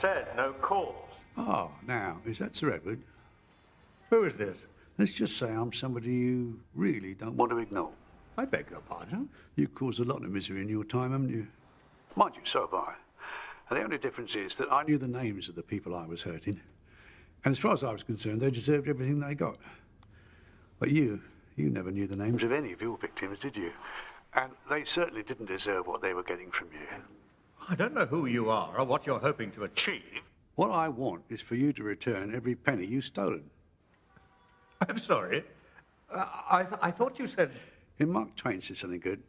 said no calls. Oh, now, is that Sir Edward? Who is this? Let's just say I'm somebody you really don't want to ignore. I beg your pardon? You've caused a lot of misery in your time, haven't you? Mind you, so have I. And the only difference is that I knew the names of the people I was hurting. And as far as I was concerned, they deserved everything they got. But you never knew the names of any of your victims, did you? And they certainly didn't deserve what they were getting from you. I don't know who you are or what you're hoping to achieve. What I want is for you to return every penny you've stolen. I'm sorry. I thought you said... Mark Twain said something good.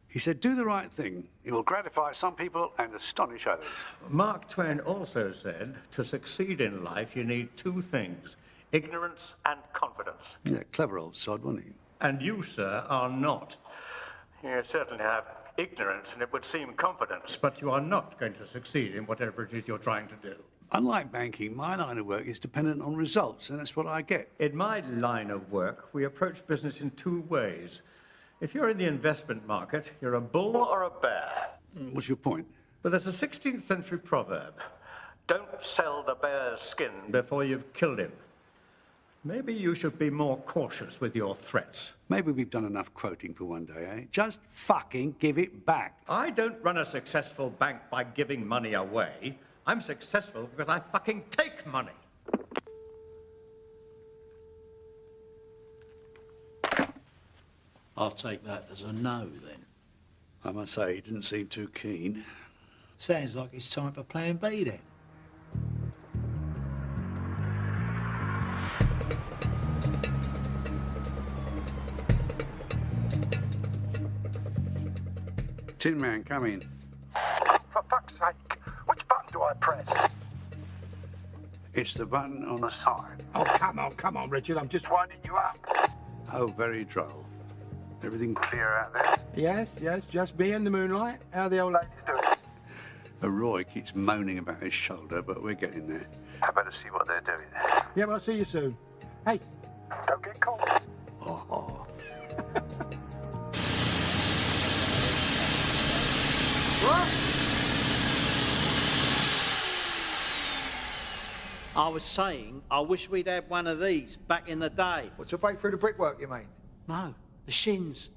He said, do the right thing. It will gratify some people and astonish others. Mark Twain also said, to succeed in life, you need two things, ignorance and confidence. Yeah, clever old sod, wasn't he? And you, sir, are not. You certainly have ignorance, and it would seem confidence, but you are not going to succeed in whatever it is you're trying to do. Unlike banking, my line of work is dependent on results, and that's what I get. In my line of work, we approach business in two ways. If you're in the investment market, you're a bull or a bear. What's your point? But there's a 16th century proverb. Don't sell the bear's skin before you've killed him. Maybe you should be more cautious with your threats. Maybe we've done enough quoting for one day, eh? Just fucking give it back. I don't run a successful bank by giving money away. I'm successful because I fucking take money. I'll take that as a no, then. I must say, he didn't seem too keen. Sounds like it's time for plan B, then. Tin Man, come in. For fuck's sake, which button do I press? It's the button on the side. Oh, come on, Richard, I'm just winding you up. Oh, very droll. Everything clear out there? Yes, just me and the moonlight. How the old ladies doing? Roy keeps moaning about his shoulder, but we're getting there. I better see what they're doing. Yeah, well, I'll see you soon. Hey, don't get caught. Oh. I was saying, I wish we'd had one of these back in the day. What's to break through the brickwork, you mean? No, the shins.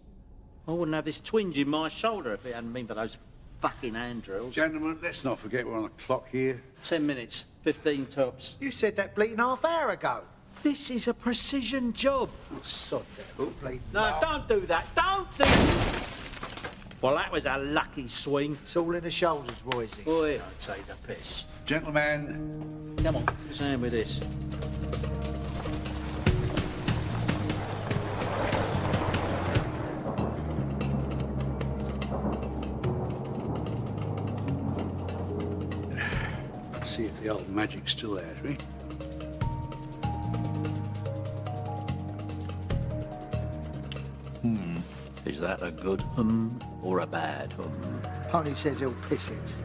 I wouldn't have this twinge in my shoulder if it hadn't been for those fucking hand drills. Gentlemen, let's not forget we're on the clock here. 10 minutes, 15 tops. You said that bleating half hour ago. This is a precision job. Oh, sod that, bleeding. No, don't do that. Don't do Well, that was a lucky swing. It's all in the shoulders, Roysy. Boy, I'd take the piss. Gentlemen. Come on, stand with this. See if the old magic's still there, shall we? Is that a good or a bad Pony says he'll piss it.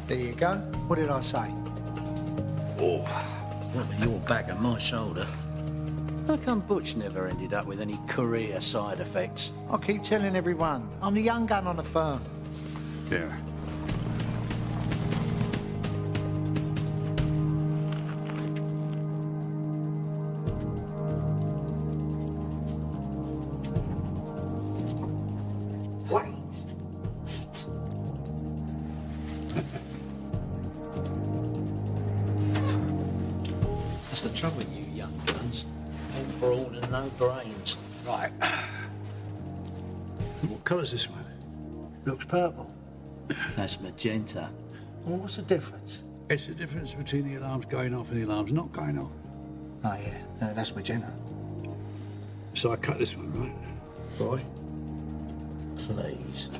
There you go. What did I say? Oh. What with your back and my shoulder? How come Butch never ended up with any career side effects? I keep telling everyone, I'm the young gun on the firm. Yeah. That's the trouble with you young guns. No brawn and no brains. Right. What colour's this one? Looks purple. That's magenta. Well, what's the difference? It's the difference between the alarms going off and the alarms not going off. Oh, yeah. No, that's magenta. So I cut this one, right? Roy? Please.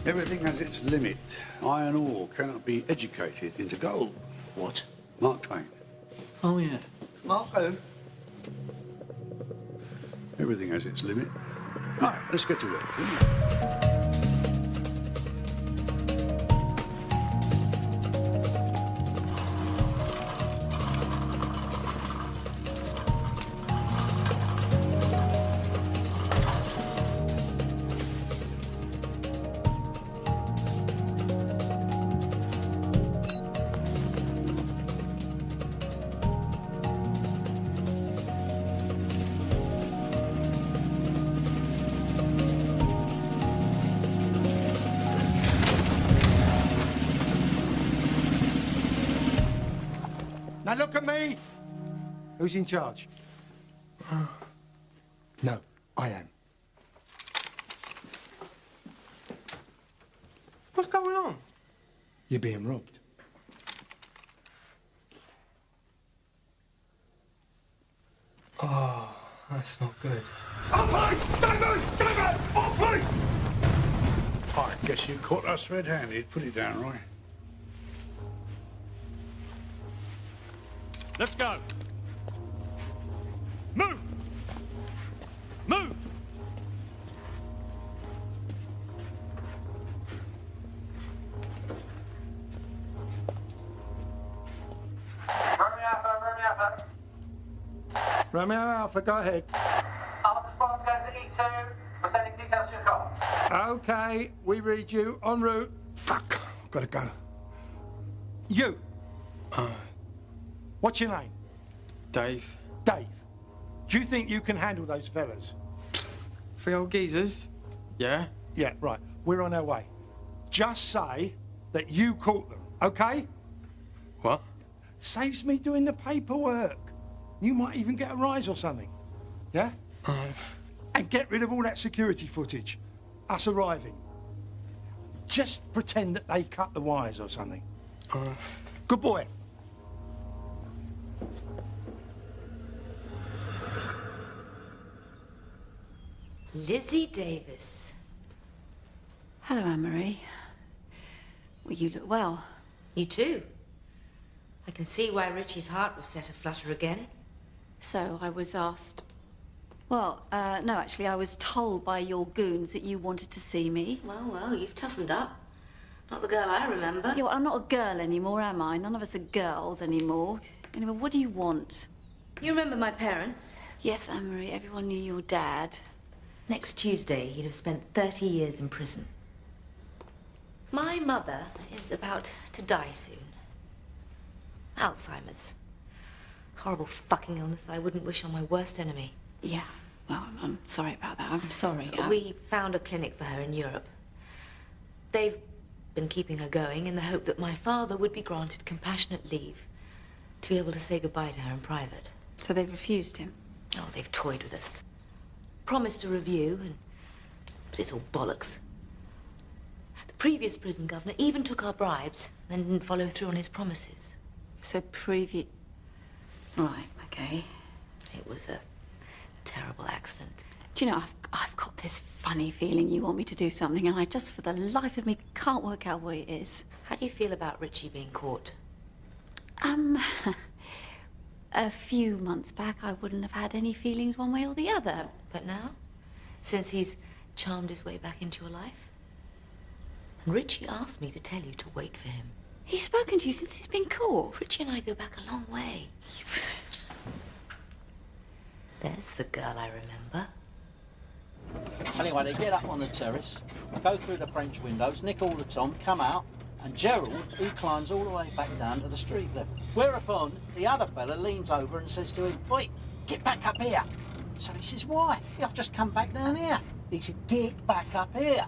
Everything has its limit. Iron ore cannot be educated into gold. What? Mark Twain. Oh, yeah. Mark who? Everything has its limit. All right, let's get to work. Shall we? Now look at me. Who's in charge? No, I am. What's going on? You're being robbed. Oh, that's not good. I guess you caught us red-handed. Put it down, Roy. Let's go. Move! Move! Romeo Alpha, go ahead. Alpha response goes to E2. We're sending details to your car. Okay, we read you. En route. Fuck, gotta go. You. What's your name? Dave. Dave. Do you think you can handle those fellas? 3 old geezers? Yeah? Yeah, right. We're on our way. Just say that you caught them, okay? What? Saves me doing the paperwork. You might even get a rise or something. Yeah? And get rid of all that security footage. Us arriving. Just pretend that they cut the wires or something. Good boy. Lizzie Davis. Hello, Anne-Marie. Well, you look well. You too. I can see why Richie's heart was set aflutter again. So I was asked... Well, no, actually, I was told by your goons that you wanted to see me. Well, you've toughened up. Not the girl I remember. Yeah, well, I'm not a girl anymore, am I? None of us are girls anymore. Anyway, what do you want? You remember my parents? Yes, Anne-Marie, everyone knew your dad. Next Tuesday, he'd have spent 30 years in prison. My mother is about to die soon. Alzheimer's. Horrible fucking illness that I wouldn't wish on my worst enemy. Yeah, well, I'm sorry about that. I'm sorry. We found a clinic for her in Europe. They've been keeping her going in the hope that my father would be granted compassionate leave to be able to say goodbye to her in private. So they've refused him? Oh, they've toyed with us. Promised a review, but it's all bollocks. The previous prison governor even took our bribes, then didn't follow through on his promises. So Right, okay. It was a terrible accident. Do you know, I've got this funny feeling you want me to do something, and I just, for the life of me, can't work out what it is. How do you feel about Richie being caught? A few months back, I wouldn't have had any feelings one way or the other. But now? Since he's charmed his way back into your life? And Richie asked me to tell you to wait for him. He's spoken to you since he's been caught. Richie and I go back a long way. There's the girl I remember. Anyway, they get up on the terrace, go through the French windows, nick all the Tom, come out, and Gerald, he climbs all the way back down to the street level. Whereupon, the other fella leans over and says to him, "Oi, get back up here." So he says, "Why? I've just come back down here." He said, "Get back up here."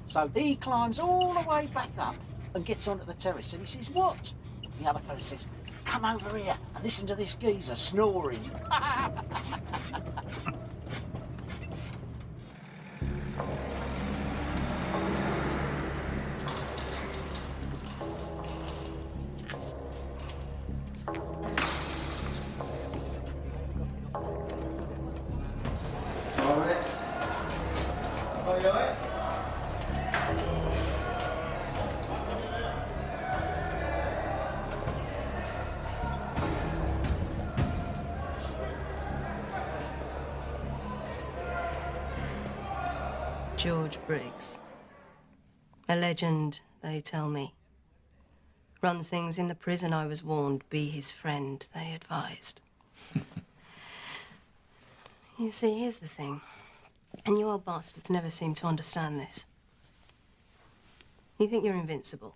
So he climbs all the way back up and gets onto the terrace, and he says, "What?" The other fella says, "Come over here and listen to this geezer snoring." George Briggs. A legend, they tell me. Runs things in the prison, I was warned. Be his friend, they advised. You see, here's the thing. And you old bastards never seem to understand this. You think you're invincible.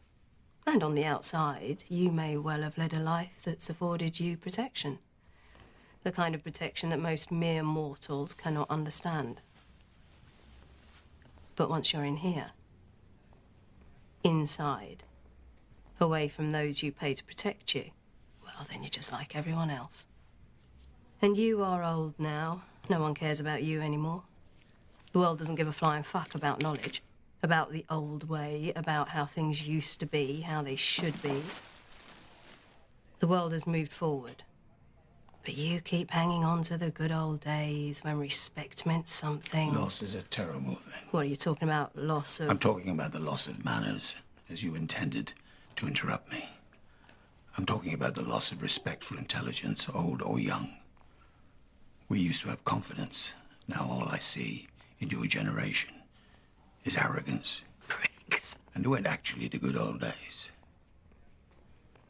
And on the outside, you may well have led a life that's afforded you protection. The kind of protection that most mere mortals cannot understand. But once you're in here, inside, away from those you pay to protect you, well, then you're just like everyone else. And you are old now. No one cares about you anymore. The world doesn't give a flying fuck about knowledge, about the old way, about how things used to be, how they should be. The world has moved forward. But you keep hanging on to the good old days when respect meant something. Loss is a terrible thing. What are you talking about? Loss of... I'm talking about the loss of manners, as you intended to interrupt me. I'm talking about the loss of respect for intelligence, old or young. We used to have confidence. Now all I see in your generation is arrogance. Pricks. And it weren't actually the good old days.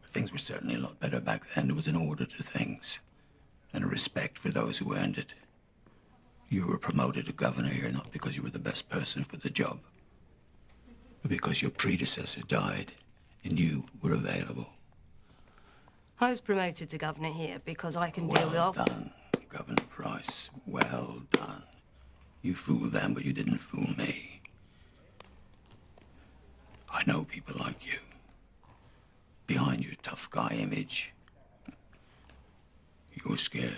But things were certainly a lot better back then. There was an order to things. And a respect for those who earned it. You were promoted to governor here not because you were the best person for the job, but because your predecessor died and you were available. I was promoted to governor here because I can deal with... Well done, Governor Price. Well done. You fooled them, but you didn't fool me. I know people like you. Behind your tough guy image, you're scared.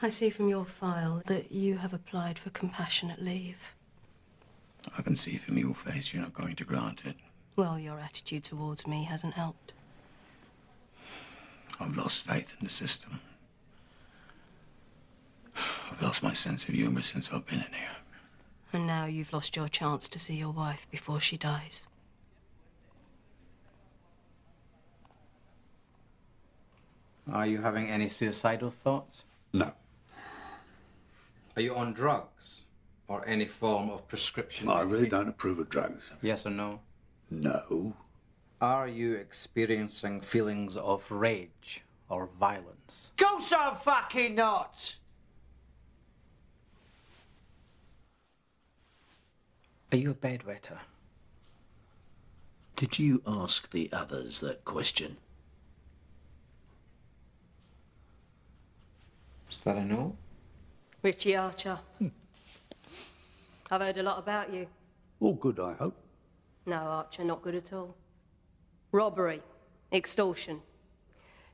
I see from your file that you have applied for compassionate leave. I can see from your face you're not going to grant it. Well, your attitude towards me hasn't helped. I've lost faith in the system. I've lost my sense of humor since I've been in here. And now you've lost your chance to see your wife before she dies. Are you having any suicidal thoughts? No. Are you on drugs or any form of prescription? I really don't approve of drugs. Yes or no? No. Are you experiencing feelings of rage or violence? Course I'm fucking not! Are you a bedwetter? Did you ask the others that question? Is that a no? Richie Archer. I've heard a lot about you. All good, I hope. No, Archer, not good at all. Robbery, extortion,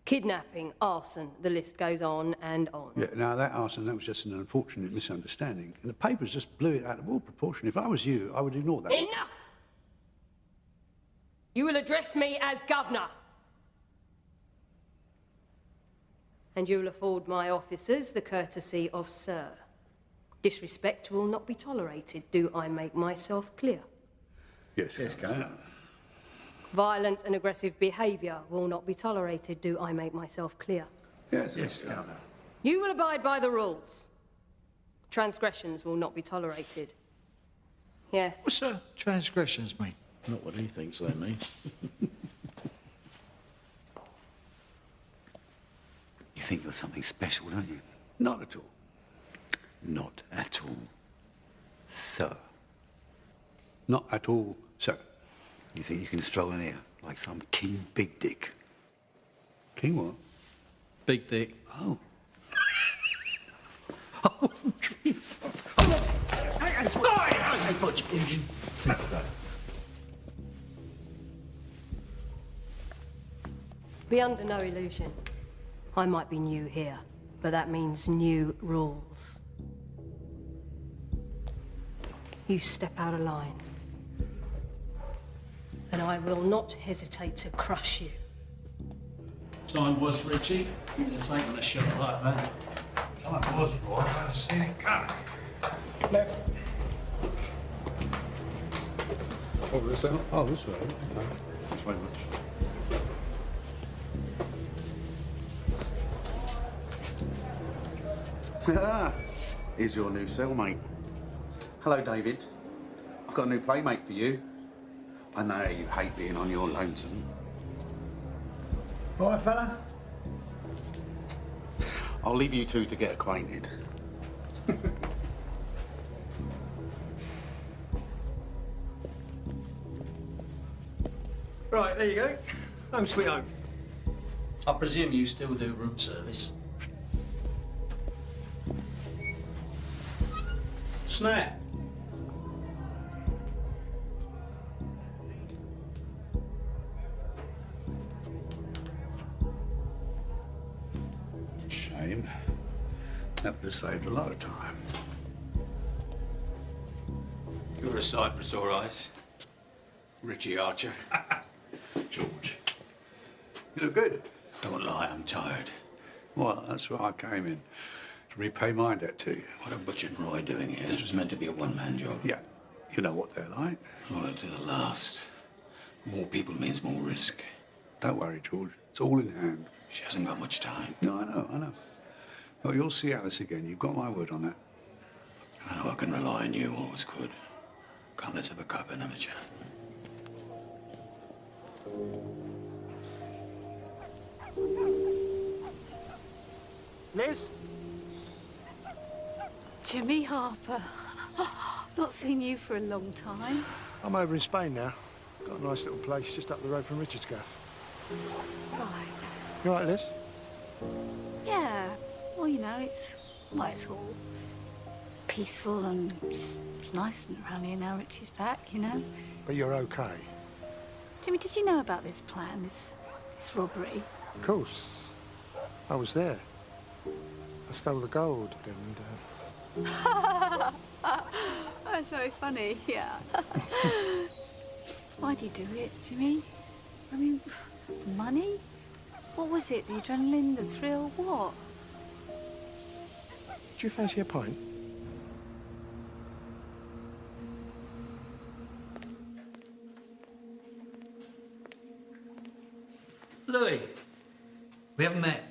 kidnapping, arson, the list goes on and on. Yeah, now that arson, that was just an unfortunate misunderstanding. And the papers just blew it out of all proportion. If I was you, I would ignore that. Enough! You will address me as governor. And you will afford my officers the courtesy of sir. Disrespect will not be tolerated. Do I make myself clear? Yes, Governor. Violent and aggressive behaviour will not be tolerated. Do I make myself clear? Yes, Governor. You will abide by the rules. Transgressions will not be tolerated. Yes. What's transgressions mean? Not what he thinks they mean. You think you're something special, don't you? Not at all. Not at all. Sir. Not at all, sir. You think you can stroll in here like some king big dick? King what? Big dick. Oh. Oh, Jesus. Hey, Butch, Think about it. Be under no illusion. I might be new here, but that means new rules. You step out of line, and I will not hesitate to crush you. Time was, Richie. You'd have taken a shot like that. Time was, boy. I'd have seen it coming. Left. Oh, this way? Oh, this way. Thanks very much. Here's your new cellmate. Hello, David. I've got a new playmate for you. I know you hate being on your lonesome. All right, fella? I'll leave you two to get acquainted. Right, there you go. Home sweet home. I presume you still do room service. Snap. Shame. That would have saved a lot of time. You're a sight for sore eyes. Richie Archer. George. You look good. Don't lie, I'm tired. Well, that's why I came in. To repay my debt to you. What are Butch and Roy doing here? This was meant to be a one-man job. Yeah. You know what they're like. Loyal to the last. More people means more risk. Don't worry, George. It's all in hand. She hasn't got much time. No, I know. Well, you'll see Alice again. You've got my word on that. I know I can rely on you, always could. Come, let's have a cup and have a chat. Liz? Jimmy Harper. Not seen you for a long time. I'm over in Spain now. Got a nice little place just up the road from Richard's gaff. Right. You all right, Liz? Yeah. Well, you know, it's all peaceful and it's nice and around here now Richie's back, you know. But you're okay? Jimmy, did you know about this plan, this robbery? Of course. I was there. I stole the gold and... That's very funny, yeah. Why'd you do it, Jimmy? I mean, money? What was it? The adrenaline, the thrill, what? Do you fancy a pint? Louis, we haven't met.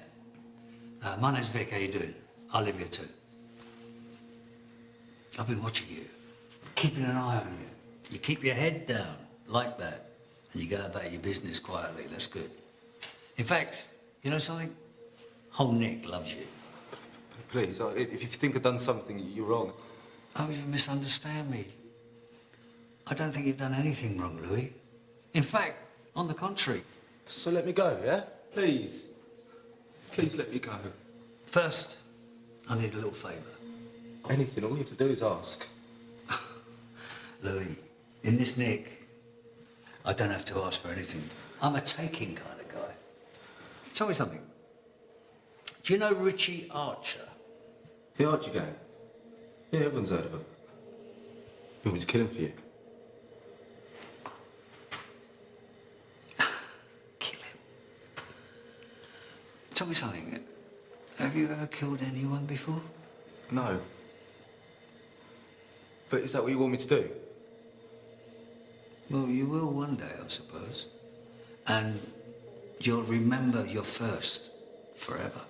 My name's Vic, how you doing? I live here too. I've been watching you, keeping an eye on you. You keep your head down, like that, and you go about your business quietly, that's good. In fact, you know something? Whole Nick loves you. Please, if you think I've done something, you're wrong. Oh, you misunderstand me. I don't think you've done anything wrong, Louis. In fact, on the contrary. So let me go, yeah? Please. Please let me go. First, I need a little favour. Anything, all you have to do is ask. Louis, in this nick, I don't have to ask for anything. I'm a taking kind of guy. Tell me something. Do you know Richie Archer? The Archer gang? Yeah, everyone's heard of him. You want me to kill him for you? Kill him? Tell me something. Have you ever killed anyone before? No. But is that what you want me to do? Well, you will one day, I suppose. And you'll remember your first forever.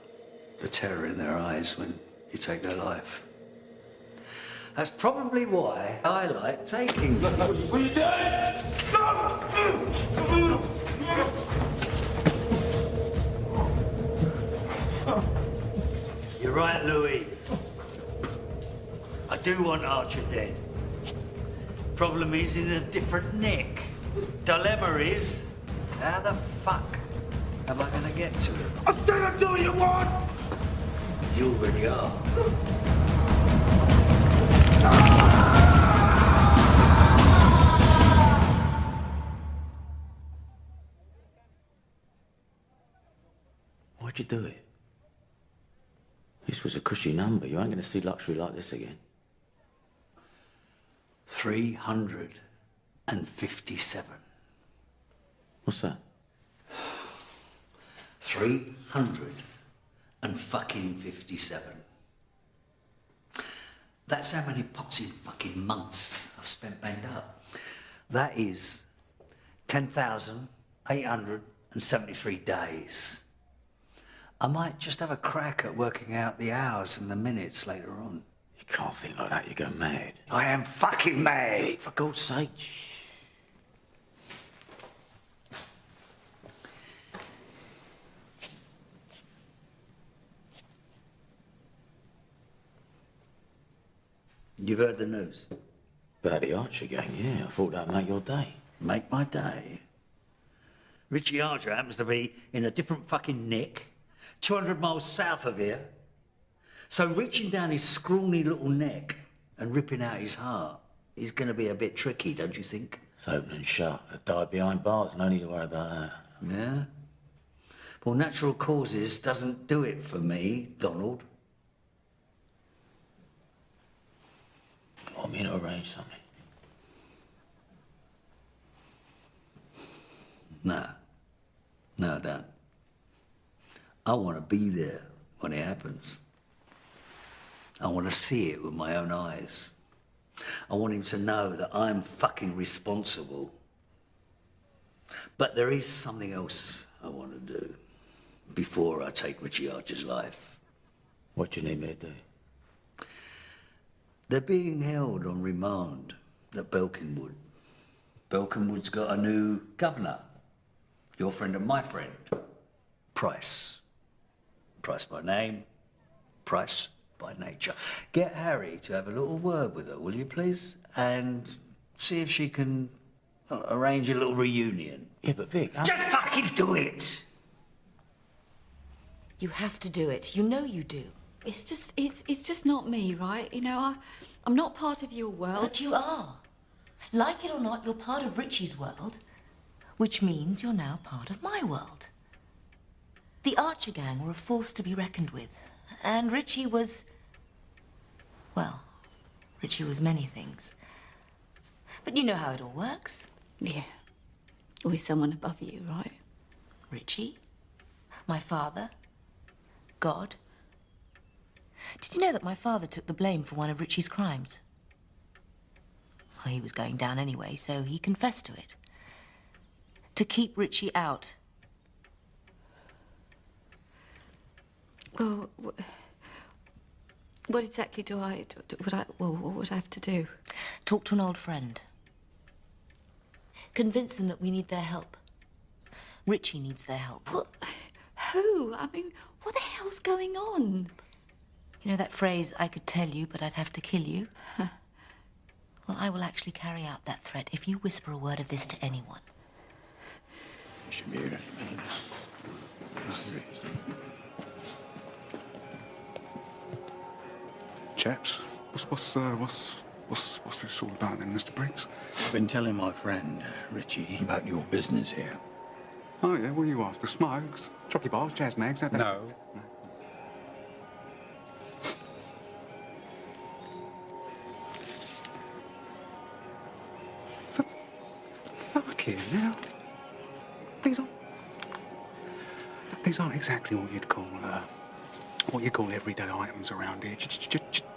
The terror in their eyes when you take their life. That's probably why I like taking. What are you doing? No! You're right, Louis. I do want Archer dead. Problem is in a different nick. Dilemma is, how the fuck am I gonna get to him? I said I'd do what you want! You already are. Why'd you do it? This was a cushy number. You ain't going to see luxury like this again. 357. What's that? 357. That's how many poxy fucking months I've spent banged up. That is 10,873 days. I might just have a crack at working out the hours and the minutes later on. You can't think like that, you go mad. I am fucking mad! Vic, for God's sake, shh. You've heard the news? About the Archer gang, yeah. I thought that'd make your day. Make my day? Richie Archer happens to be in a different fucking nick, 200 miles south of here. So reaching down his scrawny little neck and ripping out his heart is going to be a bit tricky, don't you think? It's open and shut. They died behind bars. No need to worry about that. Yeah? Well, natural causes doesn't do it for me, Donald. You want me to arrange something? No, I don't. I want to be there when it happens. I want to see it with my own eyes. I want him to know that I'm fucking responsible. But there is something else I want to do before I take Richie Archer's life. What do you need me to do? They're being held on remand at Belkinwood. Belkinwood's got a new governor. Your friend and my friend. Price. Price by name, Price by nature. Get Harry to have a little word with her, will you please? And see if she can arrange a little reunion. Yeah, but Vic... Just fucking do it! You have to do it. You know you do. It's just not me, right? You know, I'm not part of your world. But you are. Like it or not, you're part of Richie's world, which means you're now part of my world. The Archer gang were a force to be reckoned with, and Richie was... well, Richie was many things. But you know how it all works. Yeah. Always someone above you, right? Richie, my father, God. Did you know that my father took the blame for one of Richie's crimes? Well, he was going down anyway, so he confessed to it. To keep Richie out. Well, what exactly what would I have to do? Talk to an old friend. Convince them that we need their help. Richie needs their help. Well, who? I mean, what the hell's going on? You know that phrase, I could tell you, but I'd have to kill you? Huh. Well, I will actually carry out that threat if you whisper a word of this to anyone. You should be here any minute. Chaps, what's this all about then, Mr. Briggs? I've been telling my friend, Richie, about your business here. Oh, yeah, what are you after? Smokes? Chocky bars, jazz mags, that? No. Fucking hell. These aren't exactly what you'd call everyday items around here.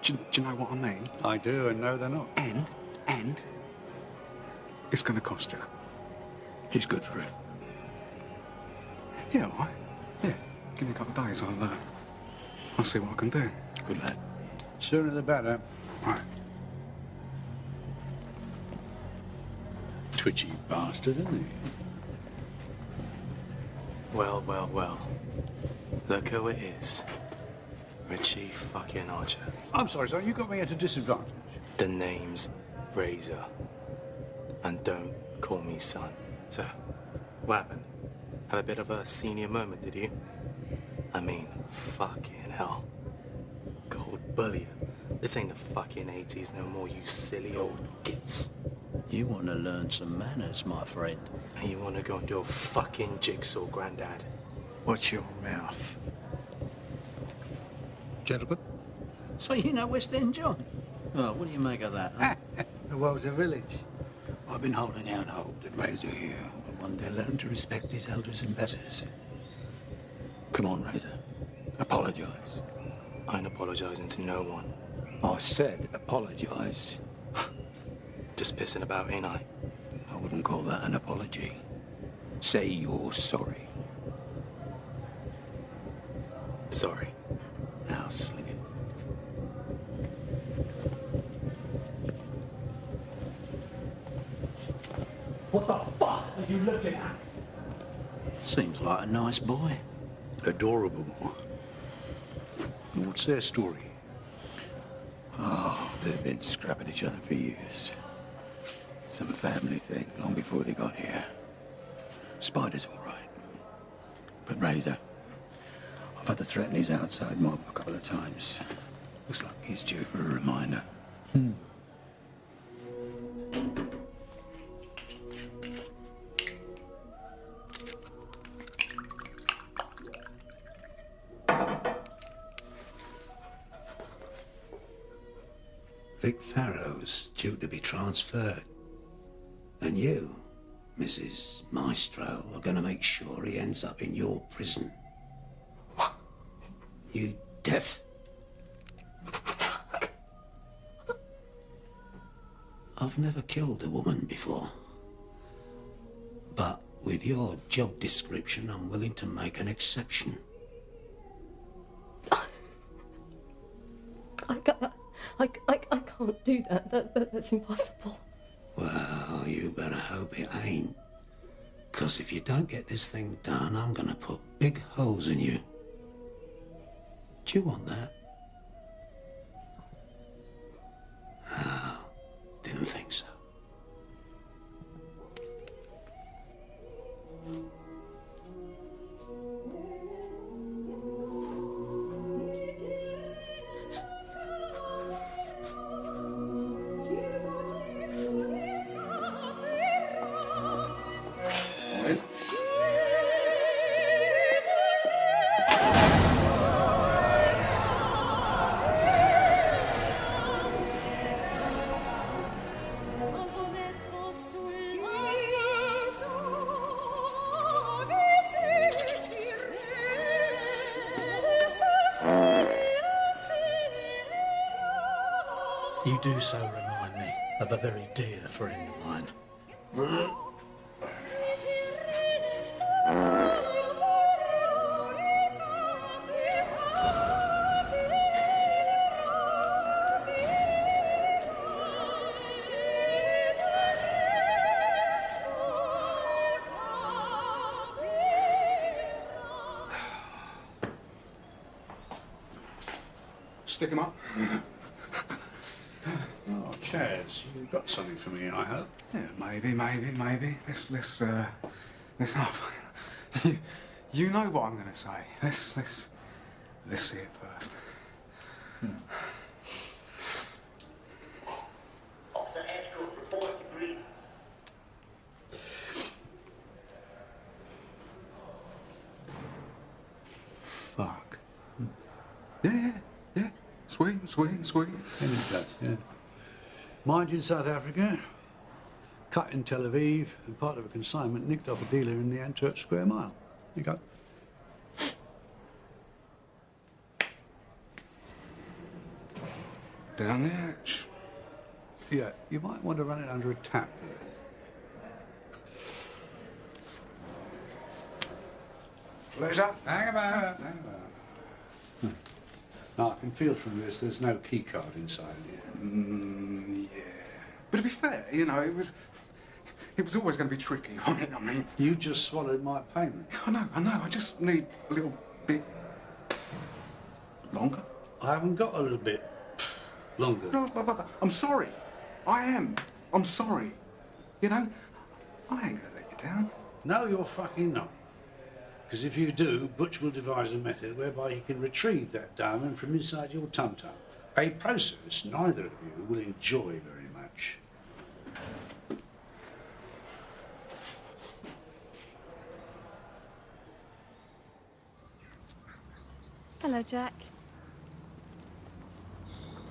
Do you know what I mean? I do, and no, they're not. And it's going to cost you. He's good for it. Yeah, all right. Yeah, give me a couple of days. I'll see what I can do. Good lad. Sooner the better. Right. Twitchy bastard, isn't he? Well, well, well. Look who it is. Richie fucking Archer. I'm sorry, son. You got me at a disadvantage. The name's Razor. And don't call me son. So, what happened? Have a bit of a senior moment, did you? I mean, fucking hell. Gold bullion. This ain't the fucking 80s no more, you silly old gits. You want to learn some manners, my friend. And you want to go and do a fucking jigsaw, Grandad. Watch your mouth. Gentlemen? So you know West End John? Oh, what do you make of that, huh? Well, the village. I've been holding out hope that Razor here will one day learn to respect his elders and betters. Come on, Razor. Apologise. I ain't apologising to no one. I said apologise. Just pissing about, ain't I? I wouldn't call that an apology. Say you're sorry. Sorry. Now sling it. What the fuck are you looking at? Seems like a nice boy. Adorable. What's their story? Oh, they've been scrapping each other for years. Some family thing long before they got here. Spider's all right. But Razor, I've had to threaten his outside mob a couple of times. Looks like he's due for a reminder. Vic Farrow's due to be transferred. And you, Mrs. Maestro, are going to make sure he ends up in your prison. You deaf? I've never killed a woman before. But with your job description, I'm willing to make an exception. I can't do that. That's impossible. Well, you better hope it ain't. 'Cause if you don't get this thing done, I'm gonna put big holes in you. Do you want that? Oh, didn't think so. You do so remind me of a very dear friend of mine. Stick 'em up. Oh, Chaz, you've got something for me, I hope. Yeah, maybe. Let's oh, you know what I'm gonna say. Let's see it first. Fuck. Yeah. Sweet. Any place, yeah. Mind you in South Africa, cut in Tel Aviv, and part of a consignment nicked off a dealer in the Antwerp Square Mile. You go. Down the hatch. Yeah, you might want to run it under a tap there. Pleasure. Hang about. Now, I can feel from this there's no key card inside here. Yeah. But to be fair, you know, it was always going to be tricky, wasn't it? I mean... You just swallowed my payment. I know. I just need a little bit longer. I haven't got a little bit longer. No, I'm sorry. I am. I'm sorry. You know, I ain't going to let you down. No, you're fucking not. Because if you do, Butch will devise a method whereby he can retrieve that diamond from inside your tum-tum. A process neither of you will enjoy very much. Hello, Jack.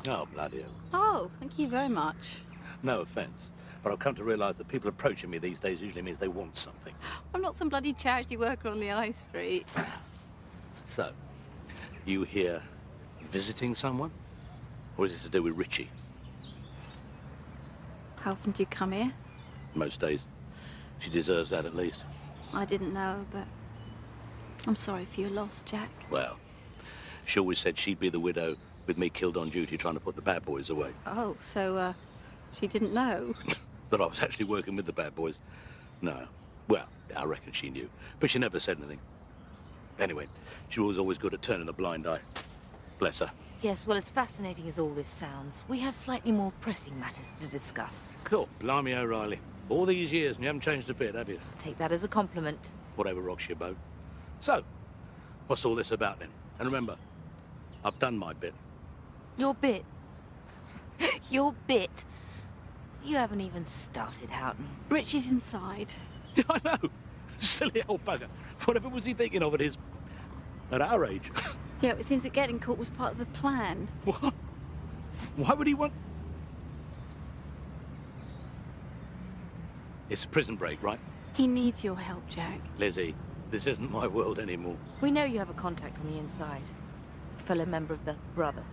Oh, bloody hell. Oh, thank you very much. No offence, but I've come to realise that people approaching me these days usually means they want something. I'm not some bloody charity worker on the high street. So, you here visiting someone? Or is it to do with Richie? How often do you come here? Most days. She deserves that at least. I didn't know, but I'm sorry for your loss, Jack. Well, She always said she'd be the widow with me killed on duty trying to put the bad boys away. Oh, so, she didn't know? That I was actually working with the bad boys. No. Well, I reckon she knew. But she never said anything. Anyway, she was always good at turning a blind eye. Bless her. Yes, well, as fascinating as all this sounds, we have slightly more pressing matters to discuss. Cool. Blimey O'Reilly. All these years and you haven't changed a bit, have you? Take that as a compliment. Whatever rocks your boat. So, what's all this about then? And remember, I've done my bit. Your bit? Your bit? You haven't even started, Houghton. Richie's inside. I know. Silly old bugger. Whatever was he thinking of at our age? Yeah, it seems that getting caught was part of the plan. What? Why would he want... It's a prison break, right? He needs your help, Jack. Lizzie, this isn't my world anymore. We know you have a contact on the inside. A fellow member of the Brotherhood.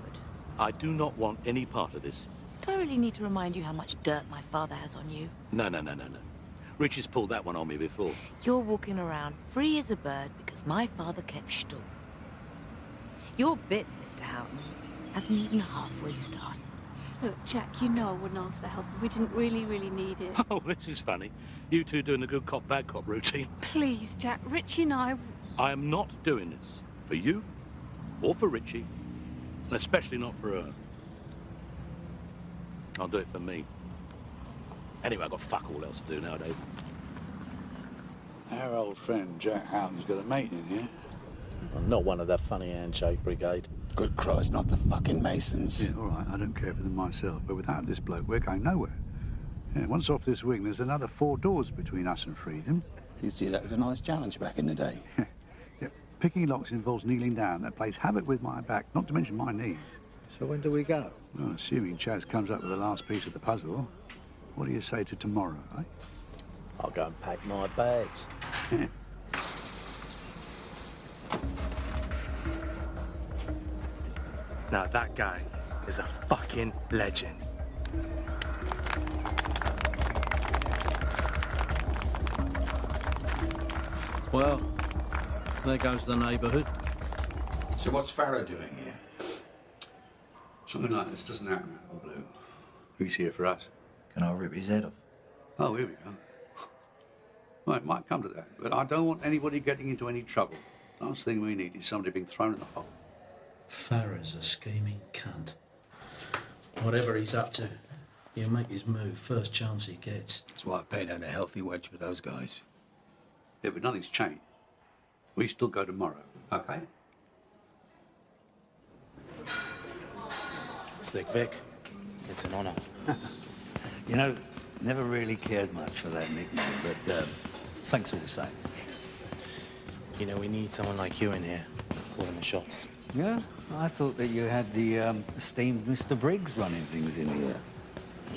I do not want any part of this. Do I really need to remind you how much dirt my father has on you? No. Richie's pulled that one on me before. You're walking around free as a bird because my father kept stall. Your bit, Mr. Houghton, hasn't even halfway started. Look, Jack, you know I wouldn't ask for help if we didn't really need it. Oh, this is funny. You two doing the good cop, bad cop routine. Please, Jack, Richie and I am not doing this for you or for Richie, and especially not for her. I'll do it for me. Anyway, I've got fuck all else to do nowadays. Our old friend Jack Houghton's got a mate in here. Well, not one of the funny handshake brigade. Good Christ, not the fucking Masons. Yeah, all right, I don't care for them myself, but without this bloke, we're going nowhere. Yeah, once off this wing, there's another 4 doors between us and freedom. You'd see that as a nice challenge back in the day. Yeah, picking locks involves kneeling down. That plays havoc with my back, not to mention my knees. So when do we go? Well, assuming Chaz comes up with the last piece of the puzzle, what do you say to tomorrow, eh? I'll go and pack my bags. Yeah. Now that guy is a fucking legend. Well, there goes the neighbourhood. So what's Farrow doing here? Something like this doesn't happen out of the blue. He's here for us. Can I rip his head off? Oh, here we go. Well, it might come to that, but I don't want anybody getting into any trouble. Last thing we need is somebody being thrown in the hole. Farrow's a scheming cunt. Whatever he's up to, he'll make his move first chance he gets. That's why I paid out a healthy wedge for those guys. Yeah, but nothing's changed. We still go tomorrow, okay? Slick Vic, it's an honour. You know, never really cared much for that nickname, but thanks all the same. You know, we need someone like you in here, calling the shots. Yeah? I thought that you had the esteemed Mr. Briggs running things in here.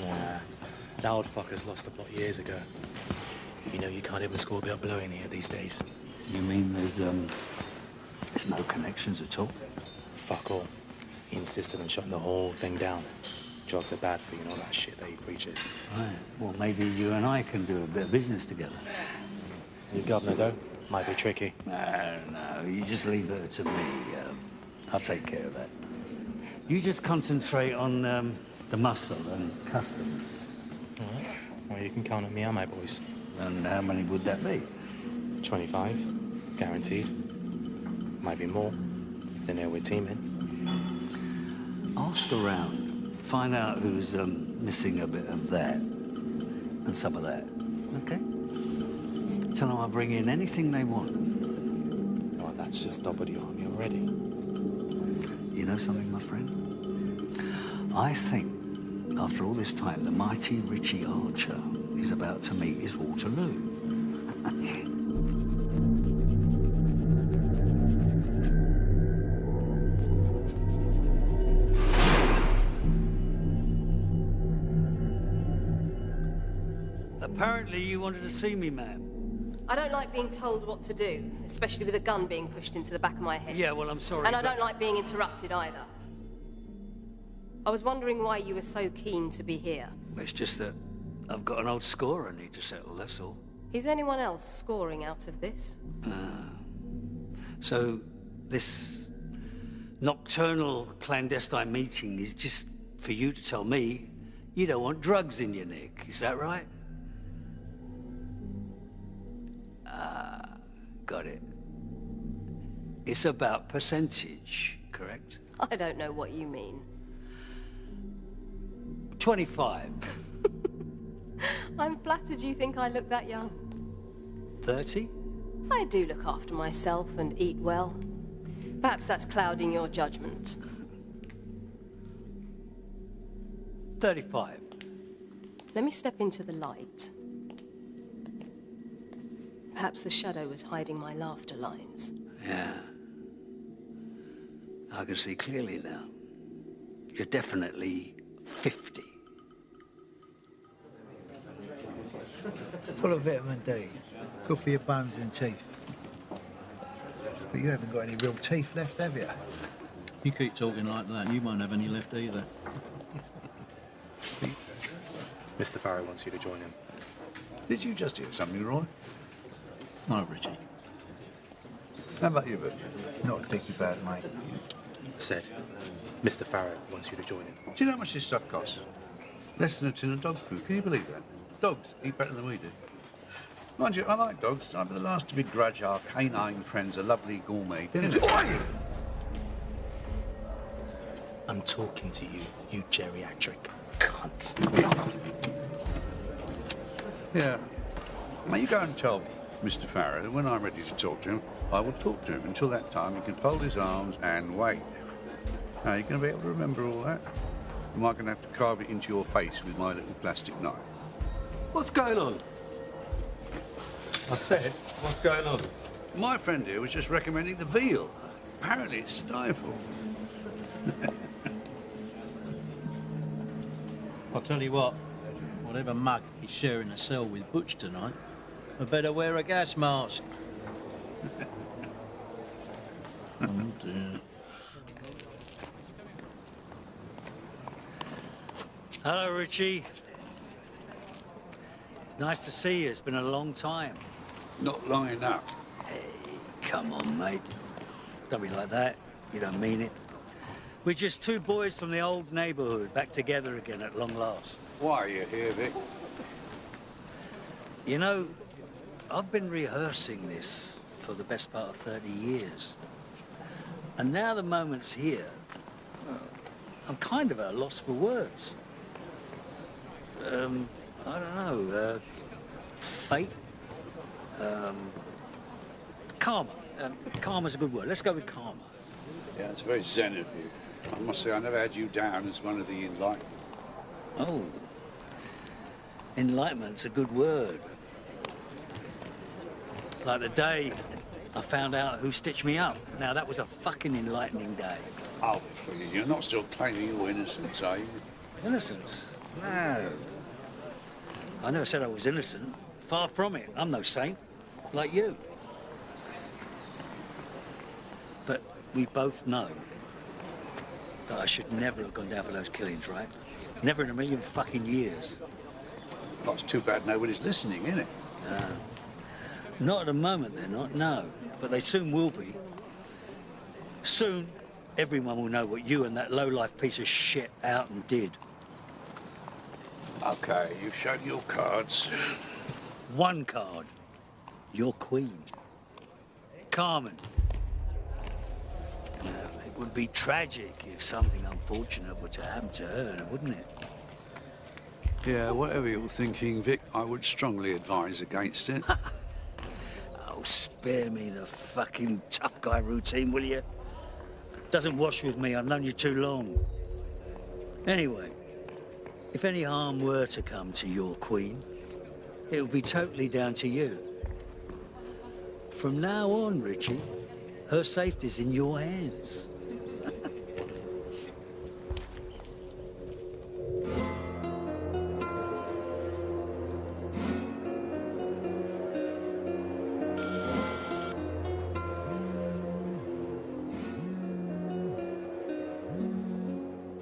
Yeah, that old fucker's lost the plot years ago. You know, you can't even score a bit of blow in here these days. You mean there's no connections at all? Fuck all. He insisted on shutting the whole thing down. Drugs are bad for you and all that shit that he preaches. Right. Well, maybe you and I can do a bit of business together. Your governor, though, might be tricky. No, you just leave her to me. I'll take care of that. You just concentrate on the muscle and customs. All right. Well, you can count on me and my boys. And how many would that be? 25, guaranteed. Might be more, if they know we're teaming. Ask around. Find out who's missing a bit of that and some of that, okay? Tell them I'll bring in anything they want. Well, that's just double the army already. You know something, my friend? I think, after all this time, the mighty Richie Archer is about to meet his Waterloo. Apparently you wanted to see me, ma'am. I don't like being told what to do, especially with a gun being pushed into the back of my head. Yeah, well, I'm sorry. And I don't like being interrupted either. I was wondering why you were so keen to be here. It's just that I've got an old score I need to settle, that's all. Is anyone else scoring out of this? So, this nocturnal clandestine meeting is just for you to tell me you don't want drugs in your neck. Is that right? Got it. It's about percentage, correct? I don't know what you mean. 25. I'm flattered you think I look that young. 30? I do look after myself and eat well. Perhaps that's clouding your judgment. 35. Let me step into the light. Perhaps the shadow was hiding my laughter lines. Yeah. I can see clearly now. You're definitely 50. Full of vitamin D. Good for your bones and teeth. But you haven't got any real teeth left, have you? You keep talking like that, you won't have any left either. Mr. Farrow wants you to join him. Did you just hear something, Roy? No, Richie. How about you, Vic? Not a dicky bad, mate. Said, Mr. Farrow wants you to join him. Do you know how much this stuff costs? Less than a tin of dog food. Can you believe that? Dogs eat better than we do. Mind you, I like dogs. I'd be the last to begrudge our canine friends a lovely gourmet dinner. I'm talking to you, you geriatric cunt. Yeah. Now you go and tell Mr. Farrow that when I'm ready to talk to him, I will talk to him. Until that time, he can fold his arms and wait. Now, you're going to be able to remember all that? Am I going to have to carve it into your face with my little plastic knife? What's going on? I said, what's going on? My friend here was just recommending the veal. Apparently it's to die for. I'll tell you what, whatever mug is sharing a cell with Butch tonight, I better wear a gas mask. Oh dear. Hello, Richie. It's nice to see you. It's been a long time. Not long enough. Hey, come on, mate. Don't be like that. You don't mean it. We're just two boys from the old neighborhood back together again at long last. Why are you here, Vic? You know, I've been rehearsing this for the best part of 30 years. And now the moment's here. I'm kind of at a loss for words. I don't know, fate? Karma. Karma's a good word. Let's go with karma. Yeah, it's very zen of you. I must say, I never had you down as one of the enlightened. Oh. Enlightenment's a good word. Like the day I found out who stitched me up. Now, that was a fucking enlightening day. Oh, please, you're not still claiming your innocence, are you? Innocence? No. I never said I was innocent. Far from it. I'm no saint. Like you. But we both know that I should never have gone down for those killings, right? Never in a million fucking years. Oh, it's too bad nobody's listening, isn't it? Not at the moment, they're not, no. But they soon will be. Soon, everyone will know what you and that low-life piece of shit out and did. Okay, you've shown your cards. One card. Your queen. Carmen. Now, it would be tragic if something unfortunate were to happen to her, wouldn't it? Yeah, whatever you're thinking, Vic, I would strongly advise against it. Oh, spare me the fucking tough guy routine, will you? Doesn't wash with me. I've known you too long. Anyway, if any harm were to come to your queen, it would be totally down to you. From now on, Richie, her safety's in your hands.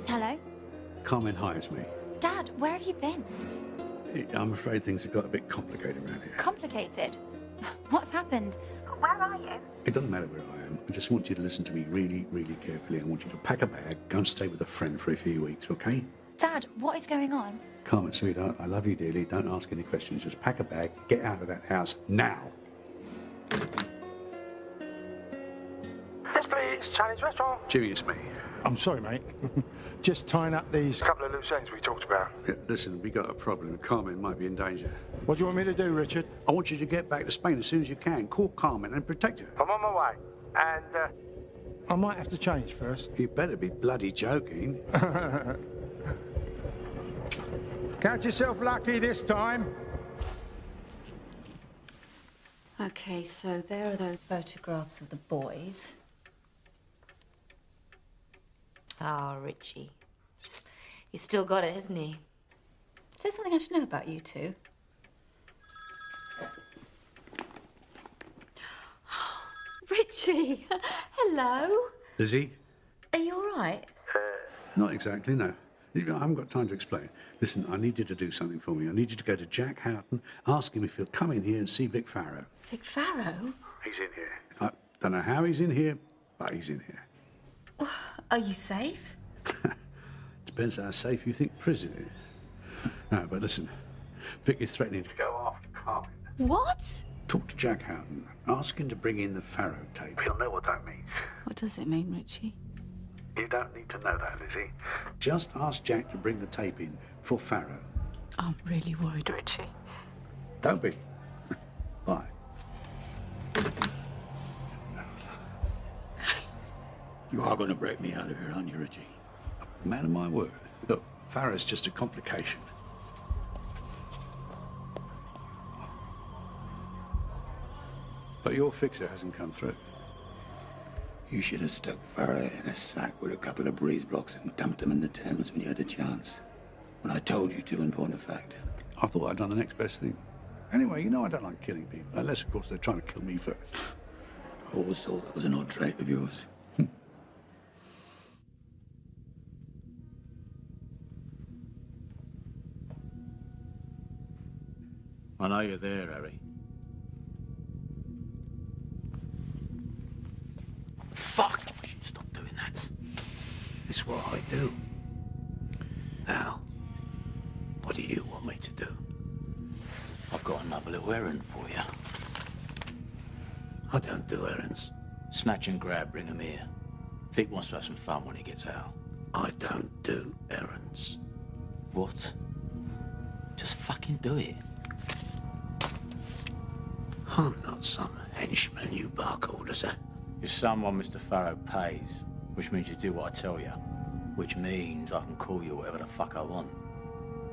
Hello? Carmen hires me. Dad, where have you been? I'm afraid things have got a bit complicated around here. Complicated? What's happened? Where are you? It doesn't matter where I am. I just want you to listen to me really, really carefully. I want you to pack a bag, go and stay with a friend for a few weeks, okay? Dad, what is going on? Carmen, sweetheart, I love you dearly. Don't ask any questions. Just pack a bag, get out of that house now. Yes, please. Chinese restaurant. Jimmy, it's me. I'm sorry, mate. Just tying up these couple of loose ends we talked about. Yeah, listen, we got a problem. Carmen might be in danger. What do you want me to do, Richard? I want you to get back to Spain as soon as you can. Call Carmen and protect her. I'm on my way. And, I might have to change first. You better be bloody joking. Count yourself lucky this time. Okay, so there are those photographs of the boys. Ah, Richie. He's still got it, hasn't he? Is there something I should know about you two? Richie! Hello! Lizzie? Are you all right? Not exactly, no. I haven't got time to explain. Listen, I need you to do something for me. I need you to go to Jack Houghton, ask him if he'll come in here and see Vic Farrow. Vic Farrow? He's in here. I don't know how he's in here, but he's in here. Are you safe? Depends how safe you think prison is. No, but listen, Vic is threatening to go after Carmen. What? Talk to Jack Houghton. Ask him to bring in the Farrow tape. He'll know what that means. What does it mean, Richie? You don't need to know that, Lizzie. Just ask Jack to bring the tape in for Farrow. I'm really worried, Richie. Don't be. Bye. You are going to break me out of here, aren't you, Richie? Man of my word. Look, Farrow's just a complication. But your fixer hasn't come through. You should have stuck Farrow in a sack with a couple of breeze blocks and dumped him in the Thames when you had a chance. When I told you to, in point of fact. I thought I'd done the next best thing. Anyway, you know I don't like killing people. Unless, of course, they're trying to kill me first. I always thought that was an odd trait of yours. I know you're there, Harry. Fuck! I should stop doing that. It's what I do. Now, what do you want me to do? I've got another little errand for you. I don't do errands. Snatch and grab, bring him here. Vic wants to have some fun when he gets out. I don't do errands. What? Just fucking do it. I'm not some henchman you bark orders at. You're someone Mr. Farrow pays, which means you do what I tell you. Which means I can call you whatever the fuck I want.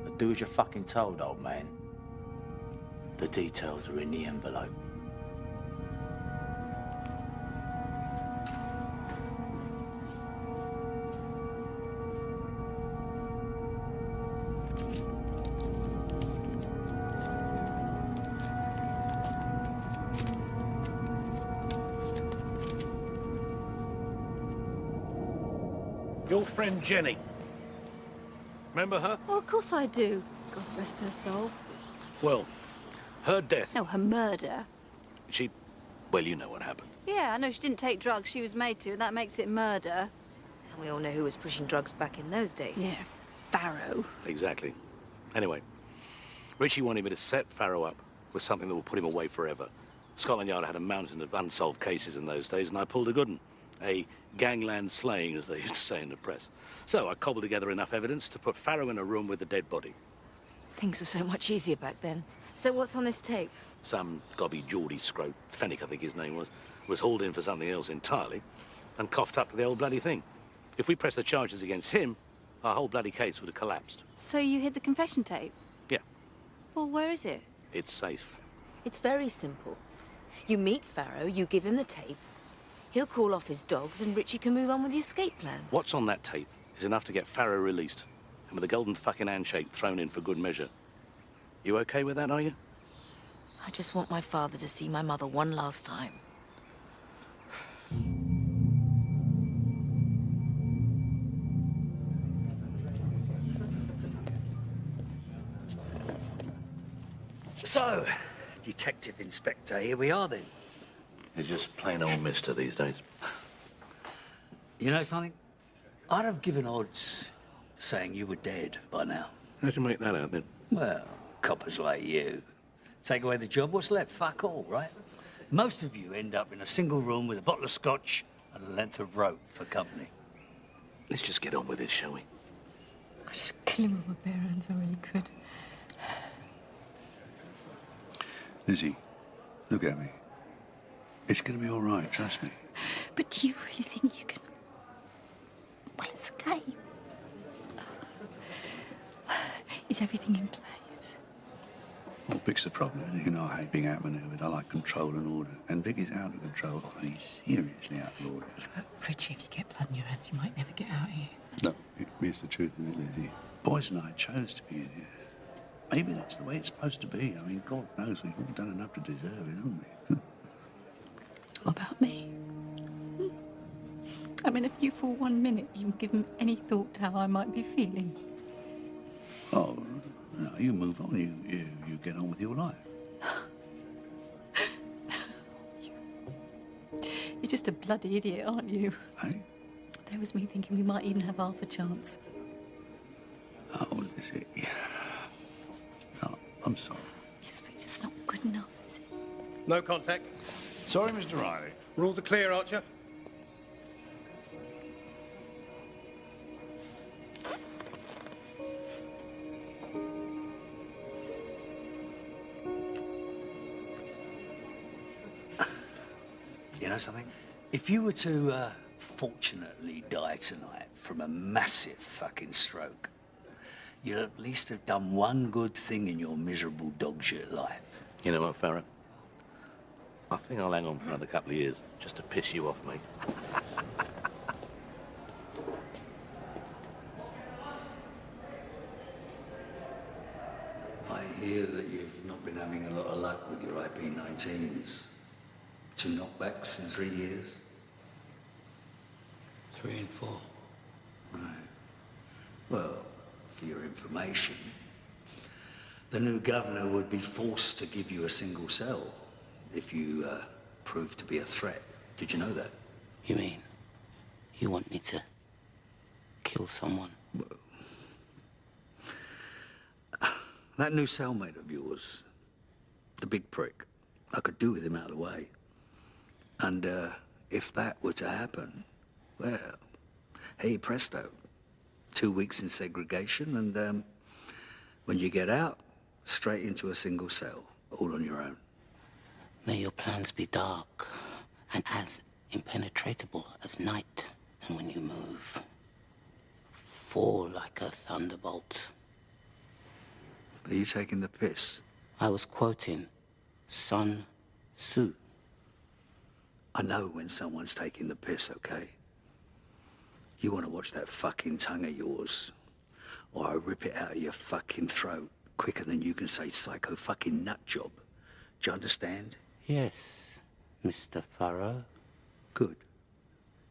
But do as you're fucking told, old man. The details are in the envelope. Your friend Jenny. Remember her? Oh, of course I do. God rest her soul. Well, her death. No, her murder. Well, you know what happened. Yeah, I know she didn't take drugs. She was made to. That makes it murder. And we all know who was pushing drugs back in those days. Yeah, Farrow. Exactly. Anyway, Richie wanted me to set Farrow up with something that will put him away forever. Scotland Yard had a mountain of unsolved cases in those days, and I pulled a good one. A gangland slaying, as they used to say in the press. So I cobbled together enough evidence to put Farrow in a room with the dead body. Things were so much easier back then. So what's on this tape? Some gobby Geordie scrope, Fennick I think his name was hauled in for something else entirely and coughed up to the old bloody thing. If we pressed the charges against him, our whole bloody case would have collapsed. So you hid the confession tape? Yeah. Well, where is it? It's safe. It's very simple. You meet Farrow, you give him the tape, he'll call off his dogs and Richie can move on with the escape plan. What's on that tape is enough to get Farrow released and with a golden fucking handshake thrown in for good measure. You okay with that, are you? I just want my father to see my mother one last time. So, Detective Inspector, here we are then. He's just plain old mister these days. You know something? I'd have given odds saying you were dead by now. How'd you make that out, then? Well, coppers like you. Take away the job, what's left? Fuck all, right? Most of you end up in a single room with a bottle of scotch and a length of rope for company. Let's just get on with this, shall we? I'd just kill him with my bare hands, I really could. Lizzie, look at me. It's going to be all right, trust me. But do you really think you can... Well, it's okay. Is everything in place? Well, Vic's the problem. You know, I hate being outmaneuvered. I like control and order. And Vic is out of control. He's seriously out of order. Richie, if you get blood in your hands, you might never get out of here. No, it's the truth, isn't it, Lizzie? Boys and I chose to be in here. Maybe that's the way it's supposed to be. I mean, God knows we've all done enough to deserve it, haven't we? What about me? I mean, if you for 1 minute even given any thought to how I might be feeling. Oh, no, you move on. You get on with your life. You're just a bloody idiot, aren't you? Hey? There was me thinking we might even have half a chance. Oh, is it? No, I'm sorry. It's just not good enough, is it? No contact. Sorry, Mr. Riley. Rules are clear, Archer. You know something? If you were to, fortunately die tonight from a massive fucking stroke, you'll at least have done one good thing in your miserable dog shit life. You know what, Farrow? I think I'll hang on for another couple of years, just to piss you off, mate. I hear that you've not been having a lot of luck with your IP-19s. 2 knockbacks in 3 years? 3 and 4. Right. Well, for your information, the new governor would be forced to give you a single cell if you prove to be a threat. Did you know that? You mean you want me to kill someone? That new cellmate of yours, the big prick, I could do with him out of the way. And if that were to happen, well, hey presto, 2 weeks in segregation, and when you get out, straight into a single cell, all on your own. May your plans be dark and as impenetrable as night, and when you move, fall like a thunderbolt. Are you taking the piss? I was quoting Sun Tzu. I know when someone's taking the piss, okay? You want to watch that fucking tongue of yours, or I rip it out of your fucking throat quicker than you can say psycho fucking nut job. Do you understand? Yes, Mr. Farrow. Good.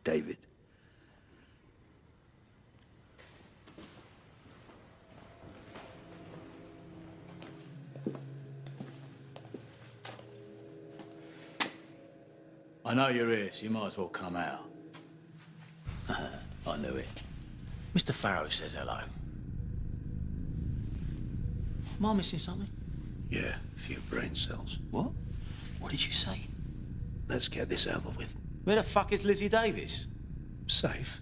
David. I know you're here, so you might as well come out. I knew it. Mr. Farrow says hello. Am I missing something? Yeah, a few brain cells. What? What did you say? Let's get this over with. Where the fuck is Lizzie Davis? Safe.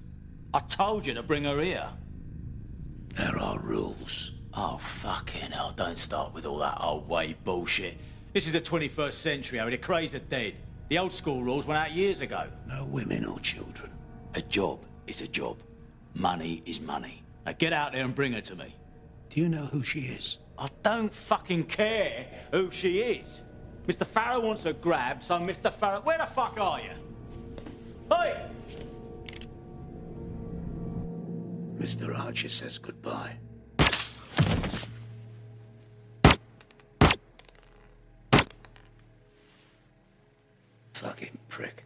I told you to bring her here. There are rules. Oh, fucking hell, don't start with all that old way bullshit. This is the 21st century, Harry. The craze are dead. The old school rules went out years ago. No women or children. A job is a job. Money is money. Now get out there and bring her to me. Do you know who she is? I don't fucking care who she is. Mr. Farrow wants her grabbed, so Mr. Farrow... Where the fuck are you? Hey! Mr. Archer says goodbye. Fucking prick.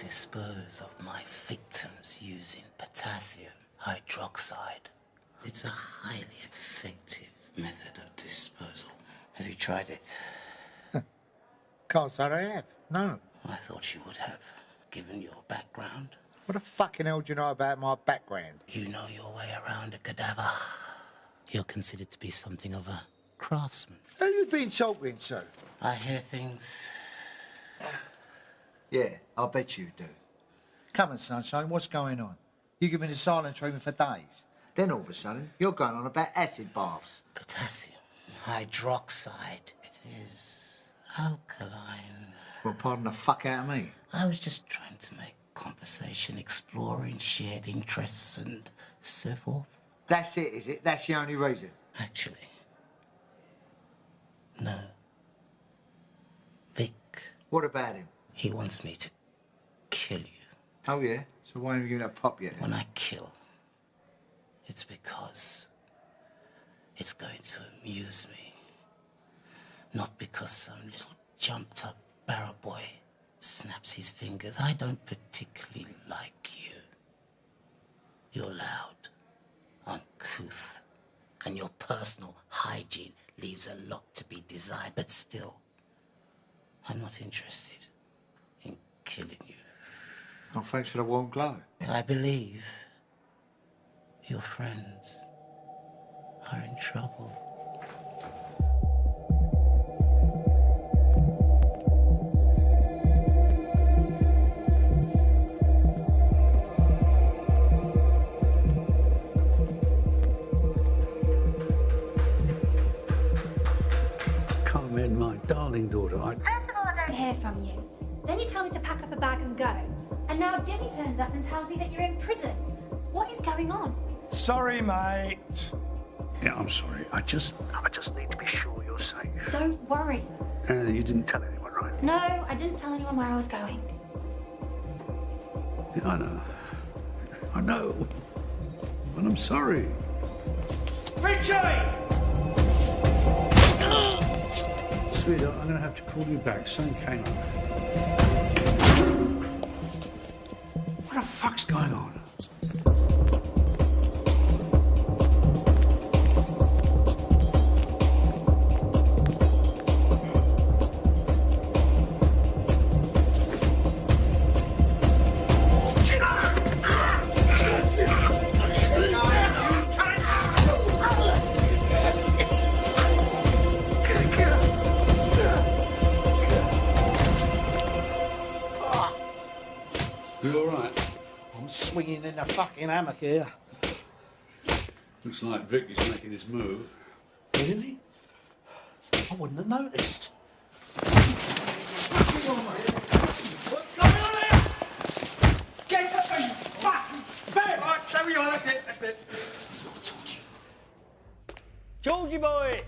dispose of my victims using potassium hydroxide. It's a highly effective method of disposal. Have you tried it? Can't say I have, no. I thought you would have, given your background. What the fucking hell do you know about my background? You know your way around a cadaver. You're considered to be something of a craftsman. Who you been talking to? I hear things. Yeah, I bet you do. Come on, Sunshine, what's going on? You give me the silent treatment for days. Then all of a sudden, you're going on about acid baths. Potassium hydroxide. It is alkaline. Well, pardon the fuck out of me. I was just trying to make conversation, exploring shared interests and so forth. That's it, is it? That's the only reason? Actually, no. Vic. What about him? He wants me to kill you. Oh, yeah? So why haven't you given that pop yet? When I kill, it's because it's going to amuse me. Not because some little jumped-up barrow boy snaps his fingers. I don't particularly like you. You're loud, uncouth, and your personal hygiene leaves a lot to be desired, but still, I'm not interested in killing you. Oh, thanks for the warm glow. I believe your friends are in trouble. Come in, my darling daughter. First of all, I don't hear from you. Then you tell me to pack up a bag and go. And now Jimmy turns up and tells me that you're in prison. What is going on? Sorry, mate. Yeah, I'm sorry. I just need to be sure you're safe. Don't worry. You didn't tell anyone, right? No, I didn't tell anyone where I was going. Yeah, I know. I know. But I'm sorry. Richie! Sweetheart, I'm going to have to call you back. Something came up. What the fuck's going on? You all right? I'm swinging in a fucking hammock here. Looks like Vic is making his move. Really? I wouldn't have noticed. What's going on here? Get up, you fucking bear! Right, stay where you are, that's it. Georgie boy,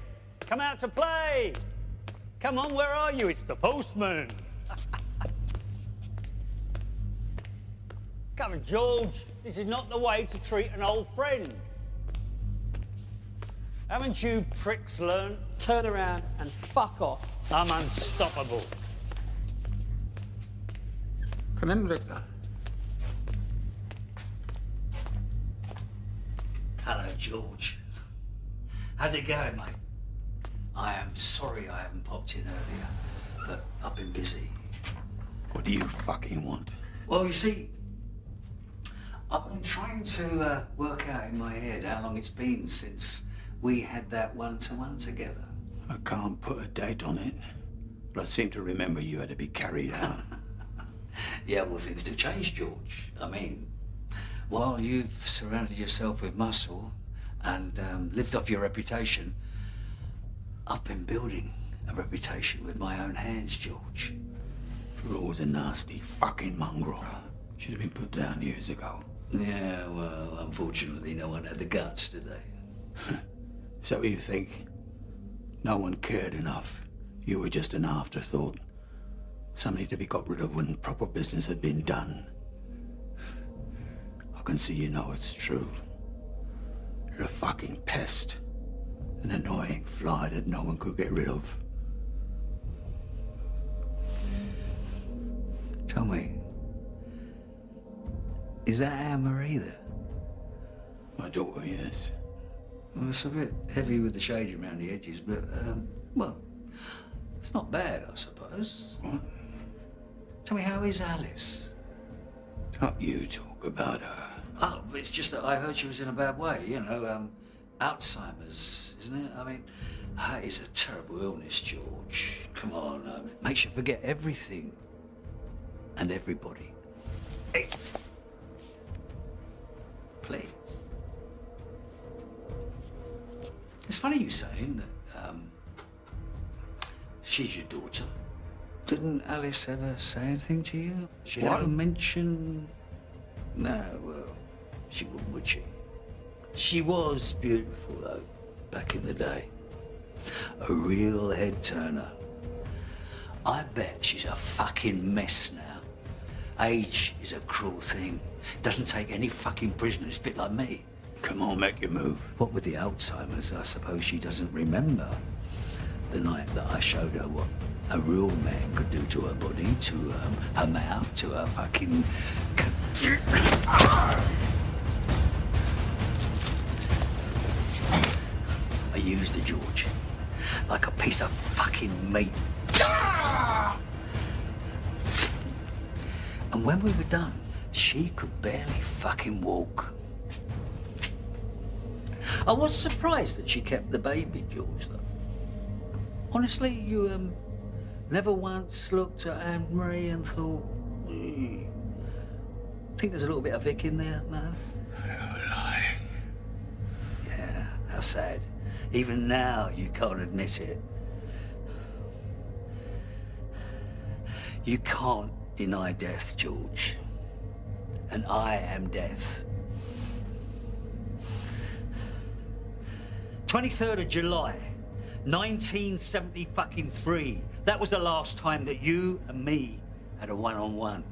come out to play. Come on, where are you? It's the postman. Come on, George. This is not the way to treat an old friend. Haven't you pricks learned? Turn around and fuck off. I'm unstoppable. Come in, Victor. Hello, George. How's it going, mate? I am sorry I haven't popped in earlier, but I've been busy. What do you fucking want? Well, you see, I've been trying to work out in my head how long it's been since we had that one-to-one together. I can't put a date on it, but I seem to remember you had to be carried out. Yeah, well, things do change, George. I mean, while you've surrounded yourself with muscle and lived off your reputation, I've been building a reputation with my own hands, George. You were always a nasty fucking mongrel. Should have been put down years ago. Yeah, well, unfortunately, no one had the guts, did they? Is that what you think? No one cared enough. You were just an afterthought. Something to be got rid of when proper business had been done. I can see you know it's true. You're a fucking pest. An annoying fly that no one could get rid of. Tell me, Is that Anne-Marie there? My daughter, yes. Well, it's a bit heavy with the shading around the edges, but, well, it's not bad, I suppose. What? Tell me, how is Alice? Can't you talk about her? Oh, it's just that I heard she was in a bad way, you know, Alzheimer's, isn't it? I mean, that is a terrible illness, George. Come on, makes you forget everything and everybody. Hey. Please. It's funny you saying that, she's your daughter. Didn't Alice ever say anything to you? She ever mention... No, well, she wouldn't, would she? She was beautiful, though, back in the day. A real head-turner. I bet she's a fucking mess now. Age is a cruel thing. Doesn't take any fucking prisoners, a bit like me. Come on, make your move. What with the Alzheimer's, I suppose she doesn't remember the night that I showed her what a real man could do to her body, to her mouth, to her fucking... I used her, George, like a piece of fucking meat. And when we were done, she could barely fucking walk. I was surprised that she kept the baby, George, though. Honestly, you, never once looked at Anne-Marie and thought, think there's a little bit of Vic in there, no? You're lying. Yeah, how sad. Even now, you can't admit it. You can't deny death, George. And I am death. 23rd of July, 1973. That was the last time that you and me had a one-on-one.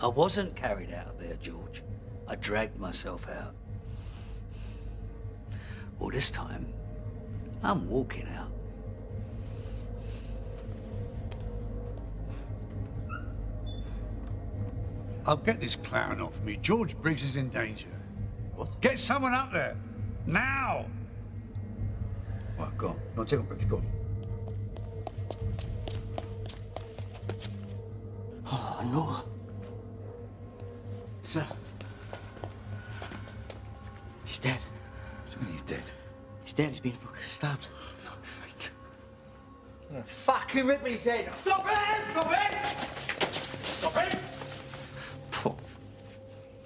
I wasn't carried out there, George. I dragged myself out. Well, this time, I'm walking out. I'll get this clown off me. George Briggs is in danger. What? Get someone up there. Now! Right, go on. Go on, take on, Briggs, go on. Oh, no. Sir. He's dead. What do you mean he's dead? He's dead. He's been fucking stabbed. For fuck's sake. You're gonna fucking rip me his head. Stop it! Stop it! Stop it!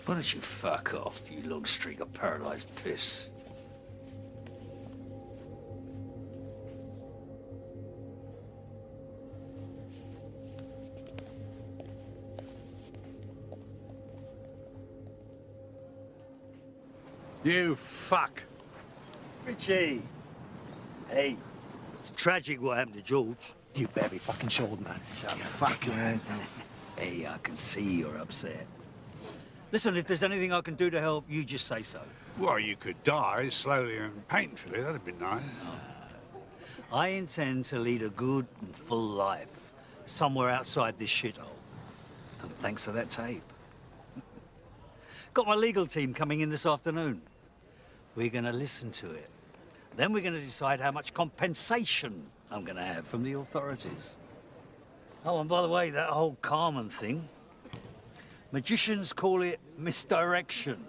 Why don't you fuck off, you long streak of paralyzed piss? You fuck. Richie! Hey, it's tragic what happened to George. You better be fucking short, man. Shut the fuck your hands down. Hey, I can see you're upset. Listen, if there's anything I can do to help, you just say so. Well, you could die slowly and painfully. That'd be nice. I intend to lead a good and full life somewhere outside this shithole. And thanks to that tape. Got my legal team coming in this afternoon. We're gonna listen to it. Then we're gonna decide how much compensation I'm gonna have from the authorities. Oh, and by the way, that whole Carmen thing, magicians call it misdirection.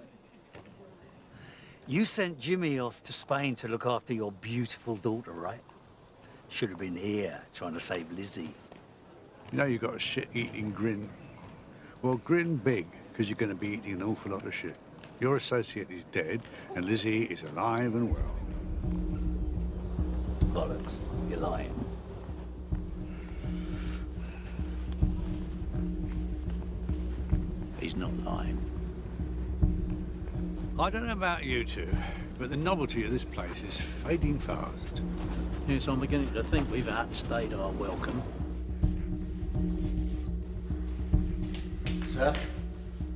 You sent Jimmy off to Spain to look after your beautiful daughter, right? Should have been here trying to save Lizzie. You know you've got a shit-eating grin. Well, grin big, because you're going to be eating an awful lot of shit. Your associate is dead, and Lizzie is alive and well. Bollocks, you're lying. He's not lying. I don't know about you two, but the novelty of this place is fading fast. Yes, I'm beginning to think we've outstayed our welcome. Sir,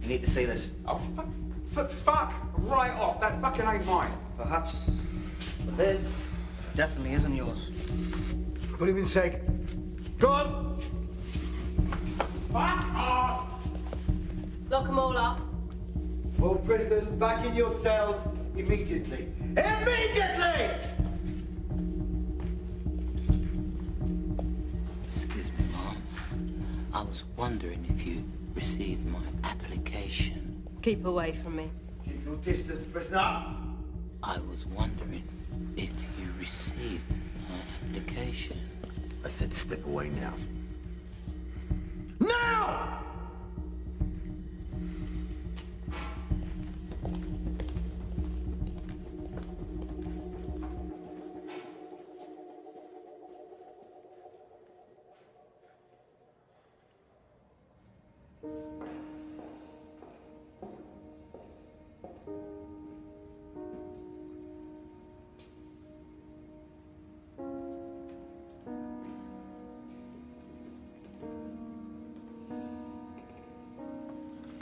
you need to see this. Oh, fuck right off. That fucking ain't mine. Perhaps. But this definitely isn't yours. Put him in seg. Go on! Fuck off! Lock them all up. All prisoners back in your cells immediately. Immediately! Excuse me, Mom. I was wondering if you received my application. Keep away from me. Keep your distance, prisoner. I was wondering if you received my application. I said step away now. Now!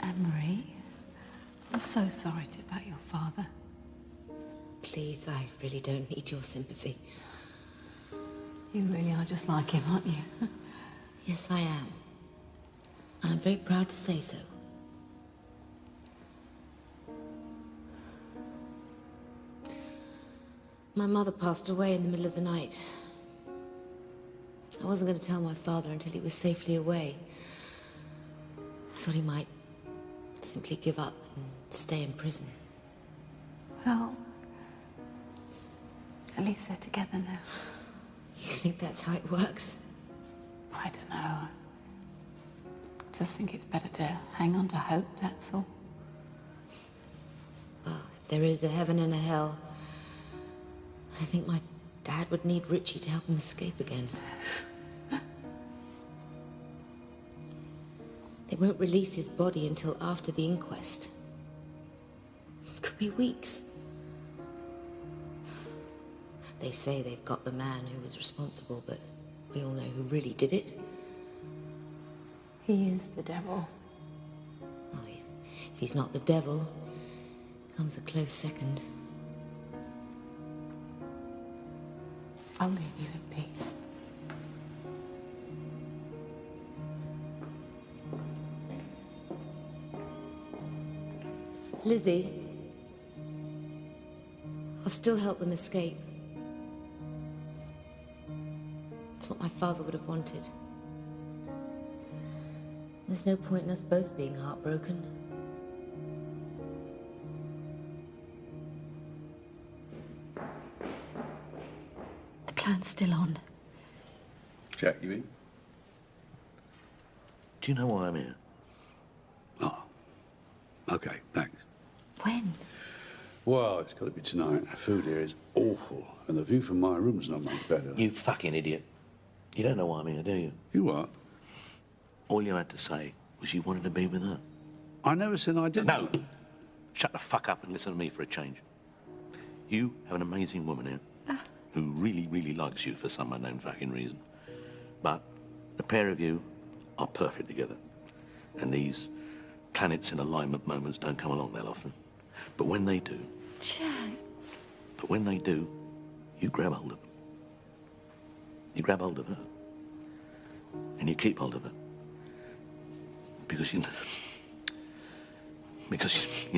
Anne-Marie, I'm so sorry about your father. Please, I really don't need your sympathy. You really are just like him, aren't you? Yes, I am. And I'm very proud to say so. My mother passed away in the middle of the night. I wasn't going to tell my father until he was safely away. I thought he might simply give up and stay in prison. Well, at least they're together now. You think that's how it works? I don't know. I just think it's better to hang on to hope, that's all. Well, if there is a heaven and a hell, I think my dad would need Richie to help him escape again. They won't release his body until after the inquest. It could be weeks. They say they've got the man who was responsible, but we all know who really did it. He is the devil. Well, if he's not the devil, comes a close second. I'll leave you in peace. Lizzie, I'll still help them escape. It's what my father would have wanted. There's no point in us both being heartbroken. The plan's still on. Jack, you in? Do you know why I'm here? Oh. Okay, thanks. When? Well, it's got to be tonight. The food here is awful, and the view from my room's not much better. You fucking idiot. You don't know why I'm here, do you? You what? All you had to say was you wanted to be with her. I never said I didn't. No! Shut the fuck up and listen to me for a change. You have an amazing woman here who really, really likes you for some unknown fucking reason. But the pair of you are perfect together. And these planets in alignment moments don't come along that often. But when they do... Jack. But when they do, you grab hold of them. You grab hold of her. And you keep hold of her. Because you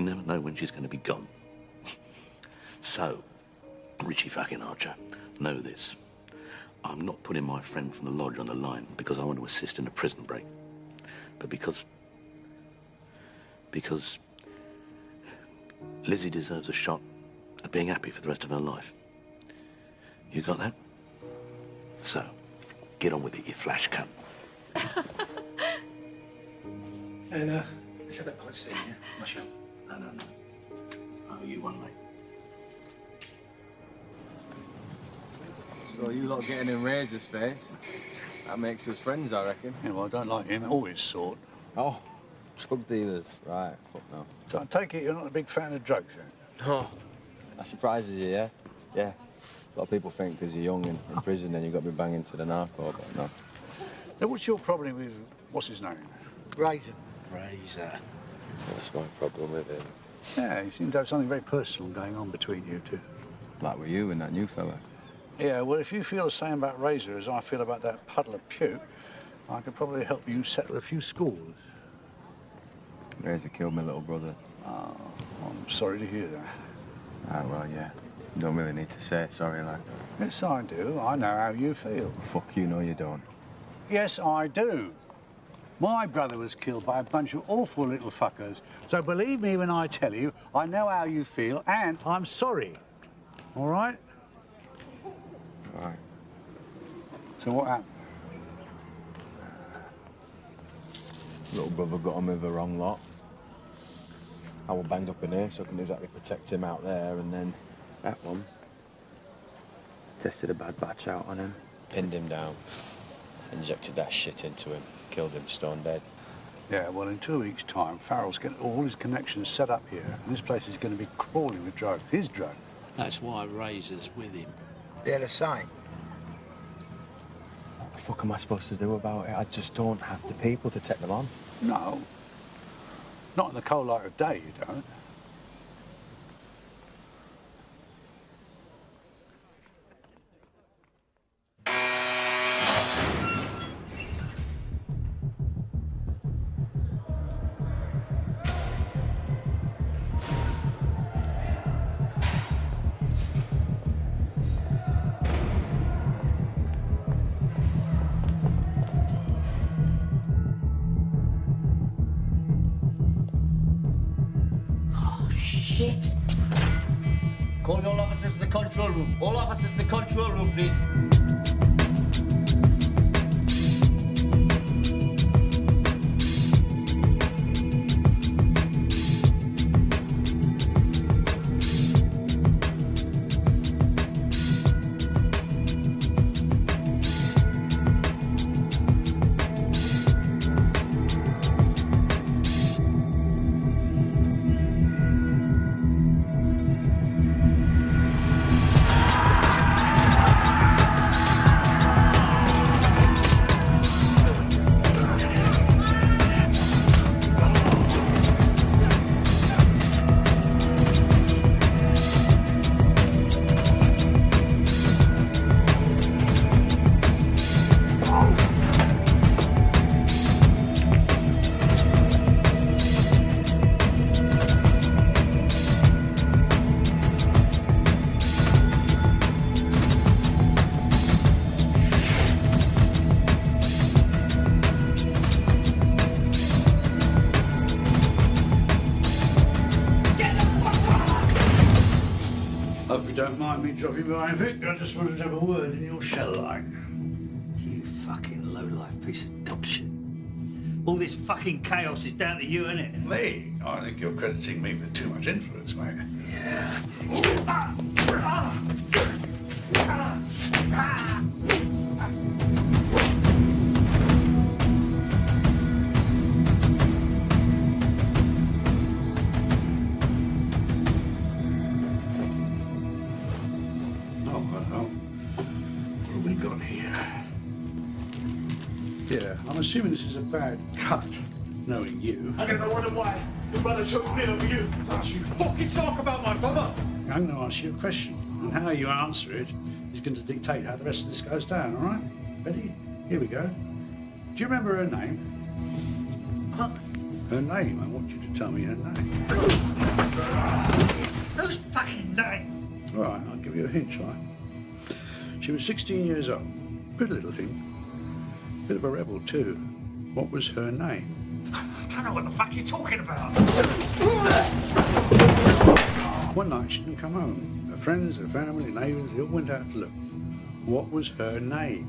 never know when she's going to be gone. So, Richie fucking Archer, know this. I'm not putting my friend from the lodge on the line because I want to assist in a prison break. But because Lizzie deserves a shot at being happy for the rest of her life. You got that? So, get on with it, you flash cunt. And, let's have that pilot scene, yeah? My shot. No. I owe you one, mate. So you lot getting in Razor's face? That makes us friends, I reckon. Yeah, well, I don't like him or his sort. Oh, drug dealers. Right, fuck no. So I take it you're not a big fan of drugs, then? No. That surprises you, yeah? Yeah. A lot of people think because you're young and in prison, then you've got to be banging to the narco, but no. Now, what's your problem with, what's his name? Razor. Razor. What's my problem with him? Yeah, you seem to have something very personal going on between you two. Like with you and that new fella. Yeah, well, if you feel the same about Razor as I feel about that puddle of puke, I could probably help you settle a few scores. Razor killed my little brother. Oh, I'm sorry to hear that. Ah, well, yeah. You don't really need to say it, sorry, like that. Yes, I do. I know how you feel. Fuck you, no, you don't. Yes, I do. My brother was killed by a bunch of awful little fuckers. So believe me when I tell you, I know how you feel, and I'm sorry. All right? All right. So what happened? Little brother got on with the wrong lot. I was banged up in here, so I couldn't exactly protect him out there, and then that one tested a bad batch out on him, pinned him down, injected that shit into him, killed him stone dead. Yeah, well, in 2 weeks' time, Farrell's getting all his connections set up here, and this place is going to be crawling with drugs. His drug. That's why Razor's with him. They're the same. What the fuck am I supposed to do about it? I just don't have the people to take them on. No. Not in the cold light of day, you don't. Shit! Call all officers to the control room. All officers to the control room, please. Hope you don't mind me dropping by, Vic. I just wanted to have a word in your shell light. You fucking low-life piece of dog shit. All this fucking chaos is down to you, innit? Me? I think you're crediting me with too much influence, mate. Yeah. What have we got here? Yeah, I'm assuming this is a bad cut, knowing you. I don't know what and why. Your brother chose me over you. Don't you fucking talk about my brother! I'm going to ask you a question, and how you answer it is going to dictate how the rest of this goes down, all right? Ready? Here we go. Do you remember her name? What? Her name. I want you to tell me her name. Whose fucking name? All right, I'll give you a hint, shall I? She was 16 years old. Pretty little thing. Bit of a rebel, too. What was her name? I don't know what the fuck you're talking about. One night she didn't come home. Her friends, her family, neighbours, they all went out to look. What was her name?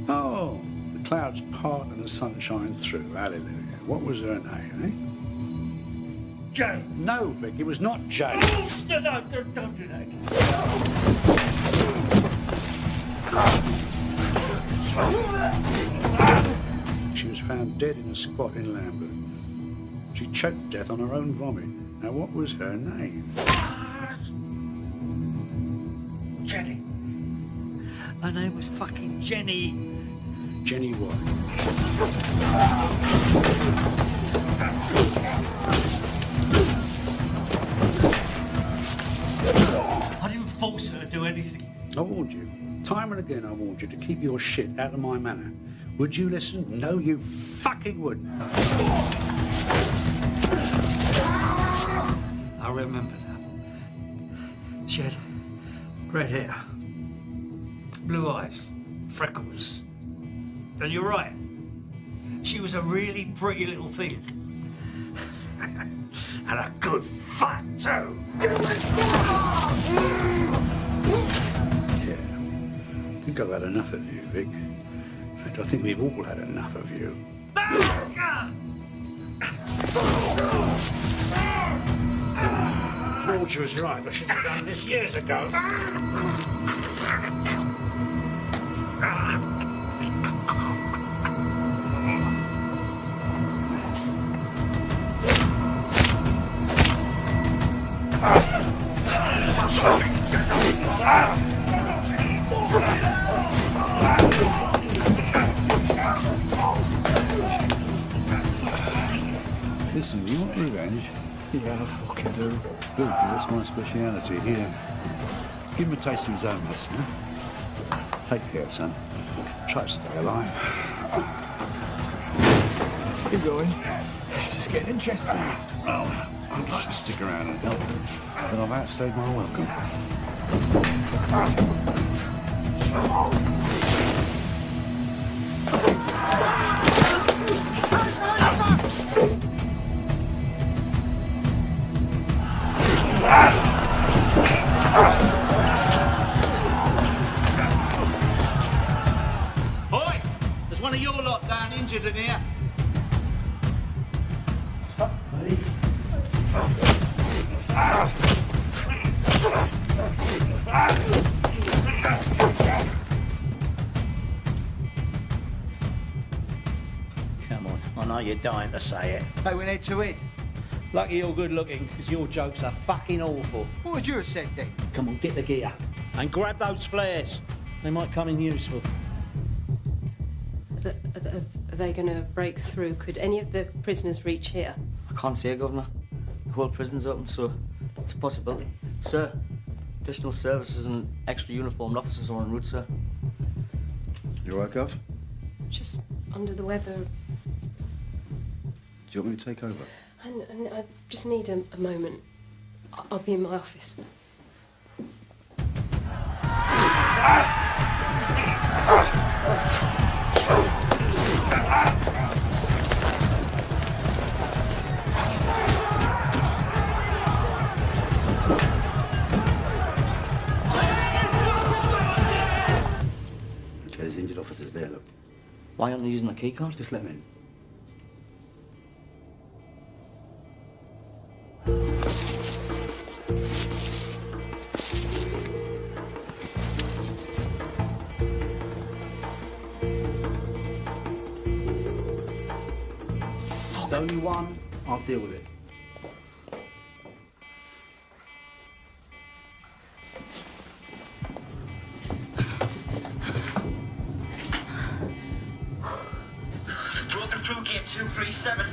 Oh, the clouds part and the sun shines through. Hallelujah. What was her name, eh? Jane. No, Vic, it was not Jane. No, don't do that. She was found dead in a squat in Lambeth. She choked to death on her own vomit. Now, what was her name? Jenny. Her name was fucking Jenny. Jenny what? I didn't force her to do anything. I warned you. Time and again I warned you to keep your shit out of my manor. Would you listen? No, you fucking wouldn't. remember now. She had red hair, blue eyes, freckles. And you're right. She was a really pretty little thing. And a good fat too. Yeah. I think I've had enough of you, Vic. In fact, I think we've all had enough of you. George was right. I should have done this years ago. Listen, you want revenge? Yeah, I fucking do. Good, 'cause that's my speciality. Here, give him a taste of his own medicine, huh? Take care, son. Try to stay alive. Keep going. It's just getting interesting. Well, I'd like to stick around and help, but I've outstayed my welcome. Boy, there's one of your lot down injured in here. Come on, I know you're dying to say it. Hey, we need to eat. Lucky you're good looking, because your jokes are fucking awful. What would you have said then? Come on, get the gear. And grab those flares. They might come in useful. Are they going to break through? Could any of the prisoners reach here? I can't say, Governor. The whole prison's open, so it's a possibility. Sir, additional services and extra uniformed officers are en route, sir. You all right, Gov? Just under the weather. Do you want me to take over? And I just need a moment. I'll be in my office. Okay, there's injured officers there, look. Why aren't they using the key card? Just let them in. There's only one. I'll deal with it. Broken through gate 237.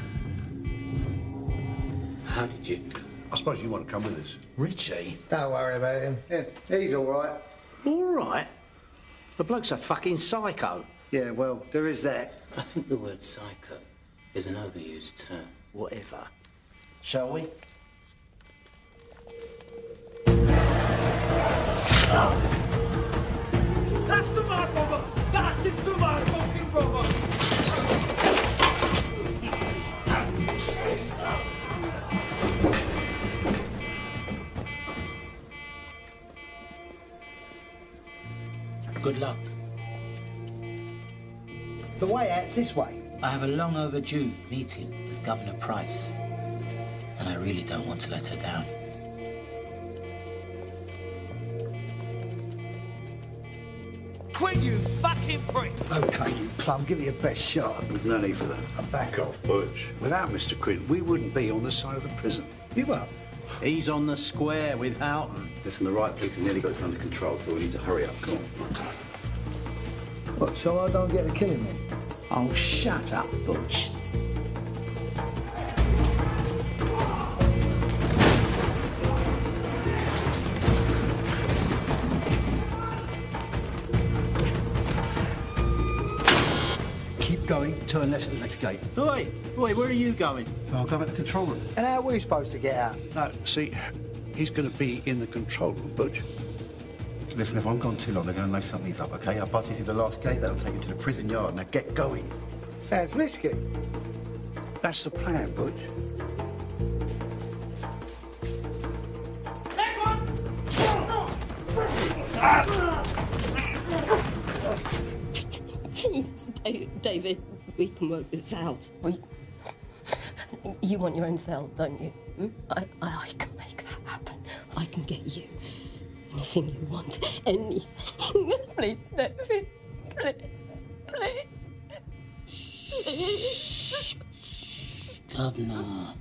How did you? I suppose you want to come with us. Richie? Don't worry about him. Yeah, he's all right. All right? The bloke's a fucking psycho. Yeah, well, there is that. I think the word psycho is an overused term. Whatever. Shall we? That's the mad brother! That's it's the mad fucking brother! Good luck. The way out's this way. I have a long overdue meeting with Governor Price, and I really don't want to let her down. Quit, you fucking prick! Okay, you plum, give it your best shot. There's no need for that. Back off, Butch. Without Mr. Quinn, we wouldn't be on the side of the prison. You up? He's on the square with Houghton. Listen, the right police have nearly got this under control, so we need to hurry up. Come on. What, so I don't get the killing me? Oh, shut up, Butch. Keep going turn left at the next gate. Oi, where are you going? I'll go back to the control room. And how are we supposed to get out? No, see, he's going to be in the control room, Butch. Listen, if I'm gone too long, they're going to know something's up, OK? I'll buzz you through the last gate. That'll take you to the prison yard. Now get going. Sounds risky. That's the plan, Butch. Next one! Please, David, we can work this out. You want your own cell, don't you? I can make that happen. I can get you anything you want. Anything. Please, David. Please. Please. Governor.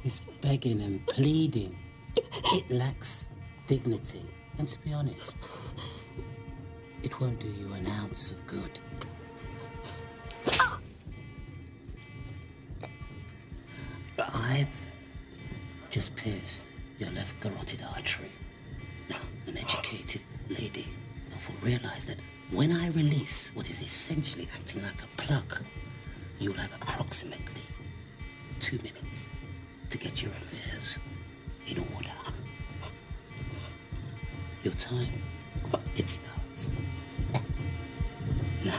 He's begging and pleading. It lacks dignity. And to be honest, it won't do you an ounce of good. I've just pierced your left carotid artery. Now, an educated lady will realize that when I release what is essentially acting like a plug, you'll have approximately 2 minutes to get your affairs in order. Your time, it starts now.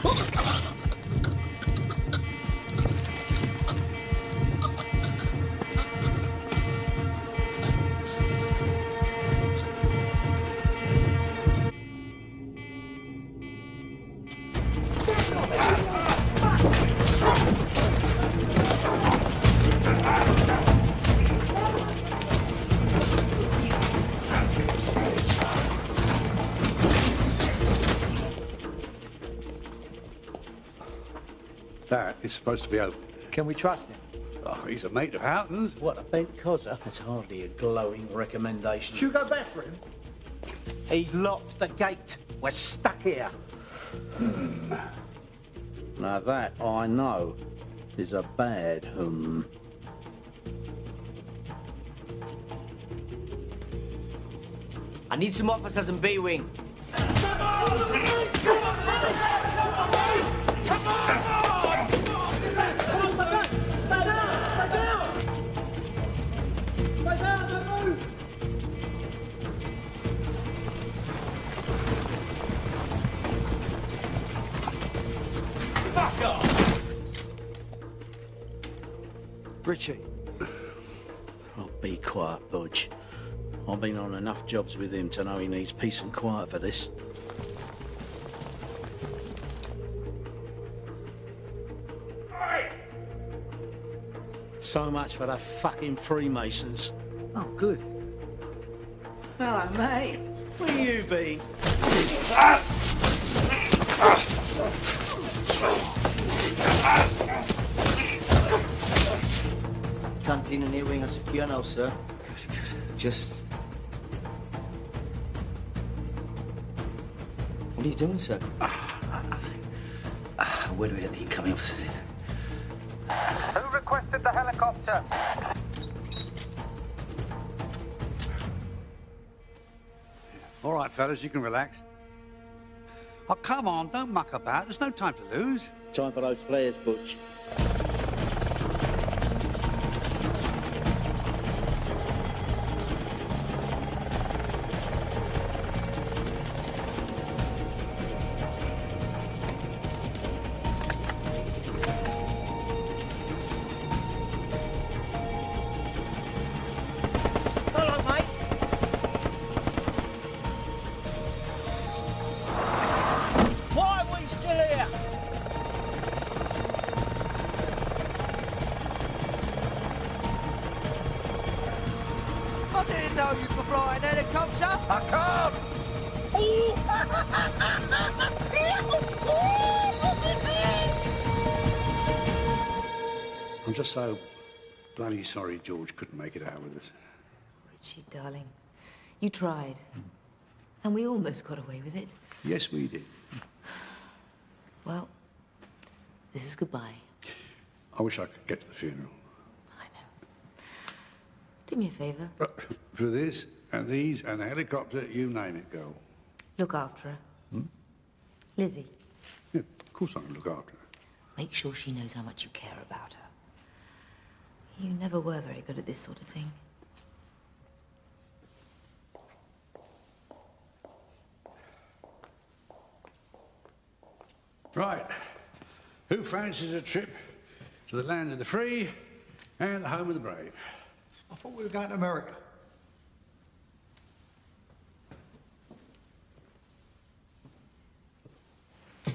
That is supposed to be open. Can we trust him? Oh, he's a mate of Houghton's. What, a bent cozzer? That's hardly a glowing recommendation. Should we go back for him? He's locked the gate. We're stuck here. Now that, I know, is a bad I need some officers in B-Wing. Fuck off! Richie. Oh, be quiet, Budge. I've been on enough jobs with him to know he needs peace and quiet for this. So much for the fucking Freemasons. Oh, good. Hello, mate. Where you been? Canteen and earwing are secure now, sir. Just... What are you doing, sir? Where do we let the incoming officers in? Who requested the helicopter? All right, fellas, you can relax. Oh, come on, don't muck about. There's no time to lose. Time for those flares, Butch. Why are we still here? I didn't know you could fly an helicopter. I can't. I'm just so bloody sorry George couldn't make it out with us. Richie, darling, you tried. And we almost got away with it. Yes, we did. Well, this is goodbye. I wish I could get to the funeral. Do me a favour. For this, and these, and the helicopter, you name it, girl. Look after her. Hmm? Lizzie. Yeah, of course I can look after her. Make sure she knows how much you care about her. You never were very good at this sort of thing. Right. Who fancies a trip to the land of the free and the home of the brave? I thought we were going to America.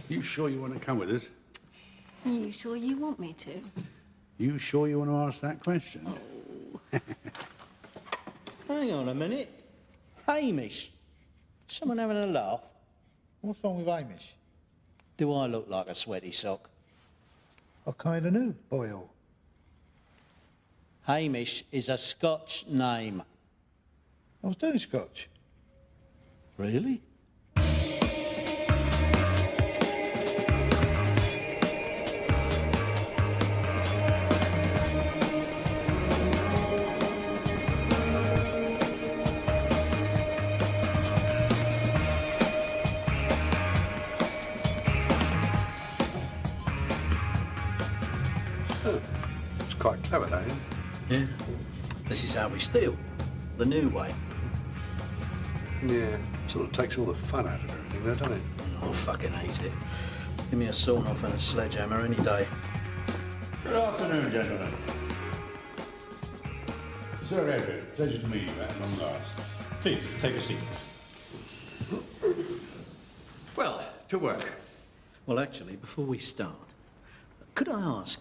You sure you want to come with us? Are you sure you want me to? You sure you want to ask that question? Hang on a minute. Hamish. Someone having a laugh? What's wrong with Hamish? Do I look like a sweaty sock? I kind of knew, Boyle. Hamish is a Scotch name. I was doing Scotch. Really? It's quite clever, that, isn't it? Yeah. This is how we steal. The new way. Yeah. Sort of takes all the fun out of everything, though, doesn't it? I fucking hate it. Give me a sawn-off and a sledgehammer any day. Good afternoon, gentlemen. Sir Edward, pleasure to meet you at long last. Please, take a seat. Well, to work. Well, actually, before we start, could I ask,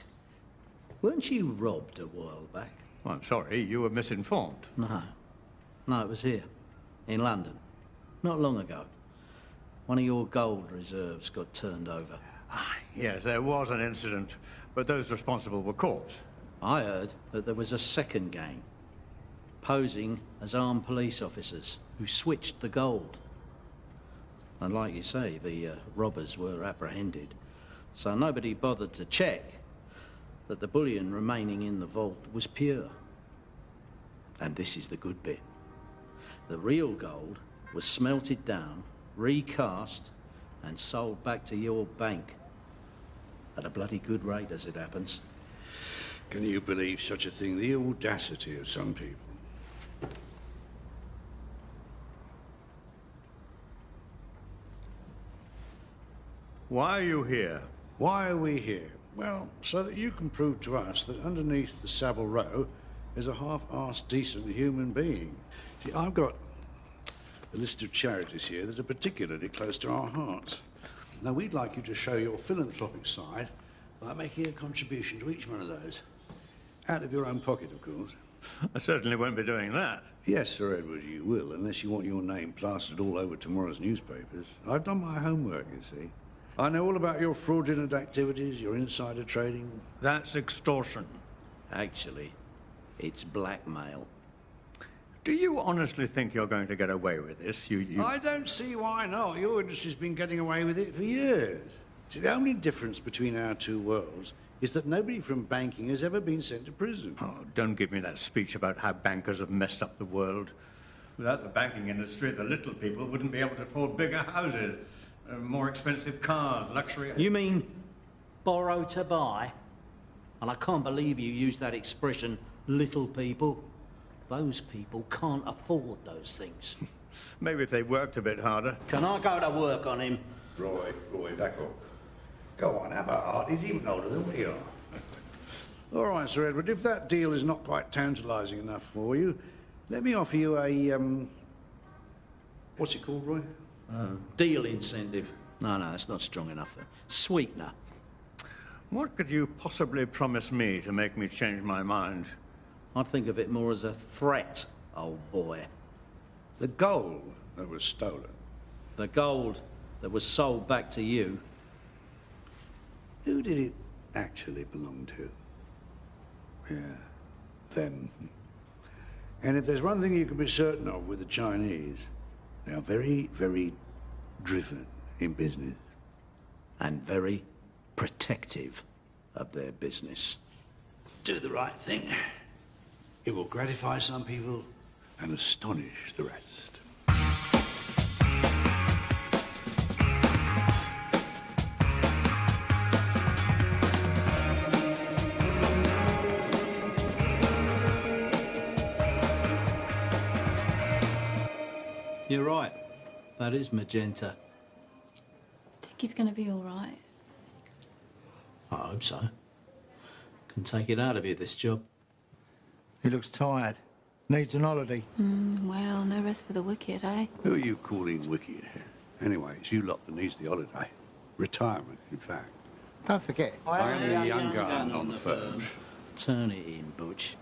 weren't you robbed a while back? Well, I'm sorry, you were misinformed. No. No, it was here, in London, not long ago. One of your gold reserves got turned over. Yes, there was an incident, but those responsible were caught. I heard that there was a second gang, posing as armed police officers, who switched the gold. And like you say, the robbers were apprehended, so nobody bothered to check that the bullion remaining in the vault was pure. And this is the good bit. The real gold was smelted down, recast, and sold back to your bank. At a bloody good rate, as it happens. Can you believe such a thing? The audacity of some people. Why are you here? Why are we here? Well, so that you can prove to us that underneath the Savile Row is a half-assed, decent human being. See, I've got a list of charities here that are particularly close to our hearts. Now, we'd like you to show your philanthropic side by making a contribution to each one of those. Out of your own pocket, of course. I certainly won't be doing that. Yes, Sir Edward, you will, unless you want your name plastered all over tomorrow's newspapers. I've done my homework, you see. I know all about your fraudulent activities, your insider trading. That's extortion. Actually, it's blackmail. Do you honestly think you're going to get away with this? I don't see why not. Your industry's been getting away with it for years. See, the only difference between our two worlds is that nobody from banking has ever been sent to prison. Oh, don't give me that speech about how bankers have messed up the world. Without the banking industry, the little people wouldn't be able to afford bigger houses, more expensive cars, luxury... You mean borrow to buy? And I can't believe you use that expression, little people. Those people can't afford those things. Maybe if they worked a bit harder. Can I go to work on him? Roy, back up. Go on, have a heart. He's even older than we are. All right, Sir Edward, if that deal is not quite tantalising enough for you, let me offer you a, what's it called, Roy? Deal incentive. No, that's not strong enough. Sweetener. What could you possibly promise me to make me change my mind? I'd think of it more as a threat, old boy. The gold that was stolen. The gold that was sold back to you. Who did it actually belong to? Yeah, them. And if there's one thing you can be certain of with the Chinese, they are very, very driven in business. And very protective of their business. Do the right thing. It will gratify some people and astonish the rest. You're right. That is magenta. Think he's going to be all right? I hope so. Can take it out of you, this job. He looks tired. Needs an holiday. Well, no rest for the wicked, eh? Who are you calling wicked? Anyway, it's you lot that needs the holiday. Retirement, in fact. Don't forget, I am the young gun on the firm. Turn it in, Butch.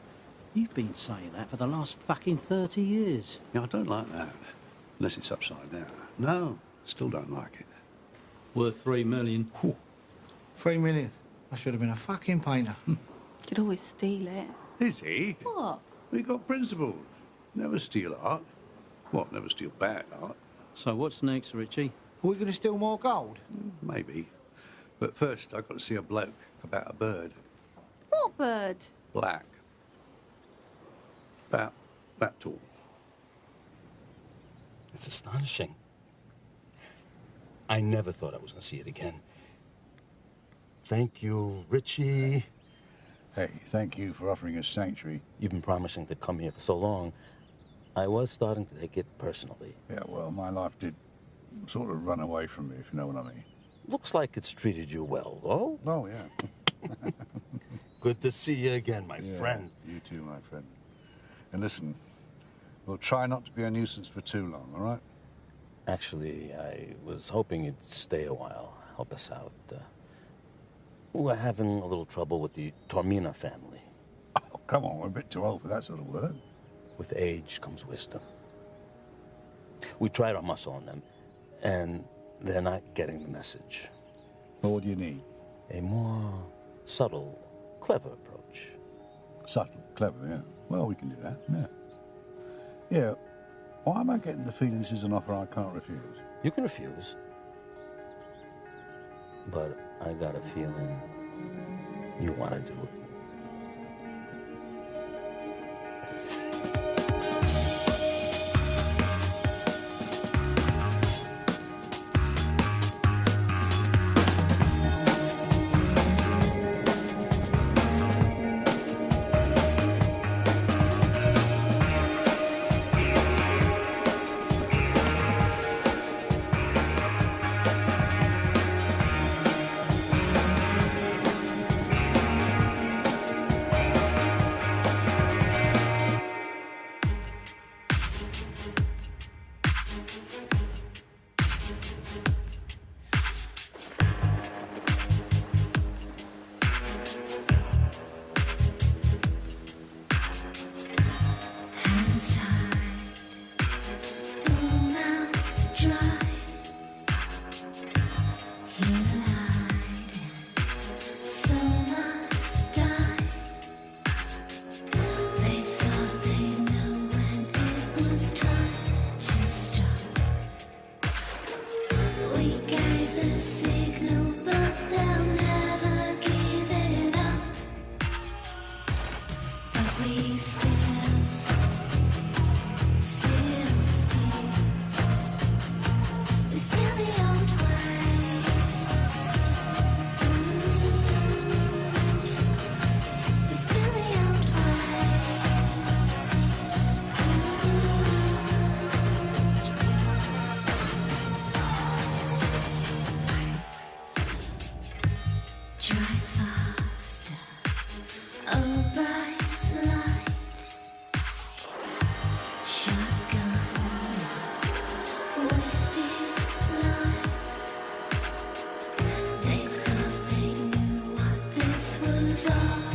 You've been saying that for the last fucking 30 years. Yeah, I don't like that. Unless it's upside down. No, still don't like it. Worth 3 million. Whew. 3 million. I should have been a fucking painter. Could always steal it. Is he? What? We got principles. Never steal art. What, never steal bad art? So what's next, Richie? Are we going to steal more gold? Maybe. But first, I've got to see a bloke about a bird. What bird? Black. About that tall. It's astonishing. I never thought I was going to see it again. Thank you, Richie. Hey, thank you for offering us sanctuary. You've been promising to come here for so long. I was starting to take it personally. Yeah, well, my life did sort of run away from me, if you know what I mean. Looks like it's treated you well, though. Oh, yeah. Good to see you again, my friend. You too, my friend. And listen, we'll try not to be a nuisance for too long, all right? Actually, I was hoping you'd stay a while, help us out. We're having a little trouble with the Tormina family. Oh, come on, we're a bit too old for that sort of work. With age comes wisdom. We tried our muscle on them, and they're not getting the message. Well, what do you need? A more subtle, clever approach. Subtle, clever, yeah. Well, we can do that, yeah. Yeah, why am I getting the feeling this is an offer I can't refuse? You can refuse. But I got a feeling you want to do it. All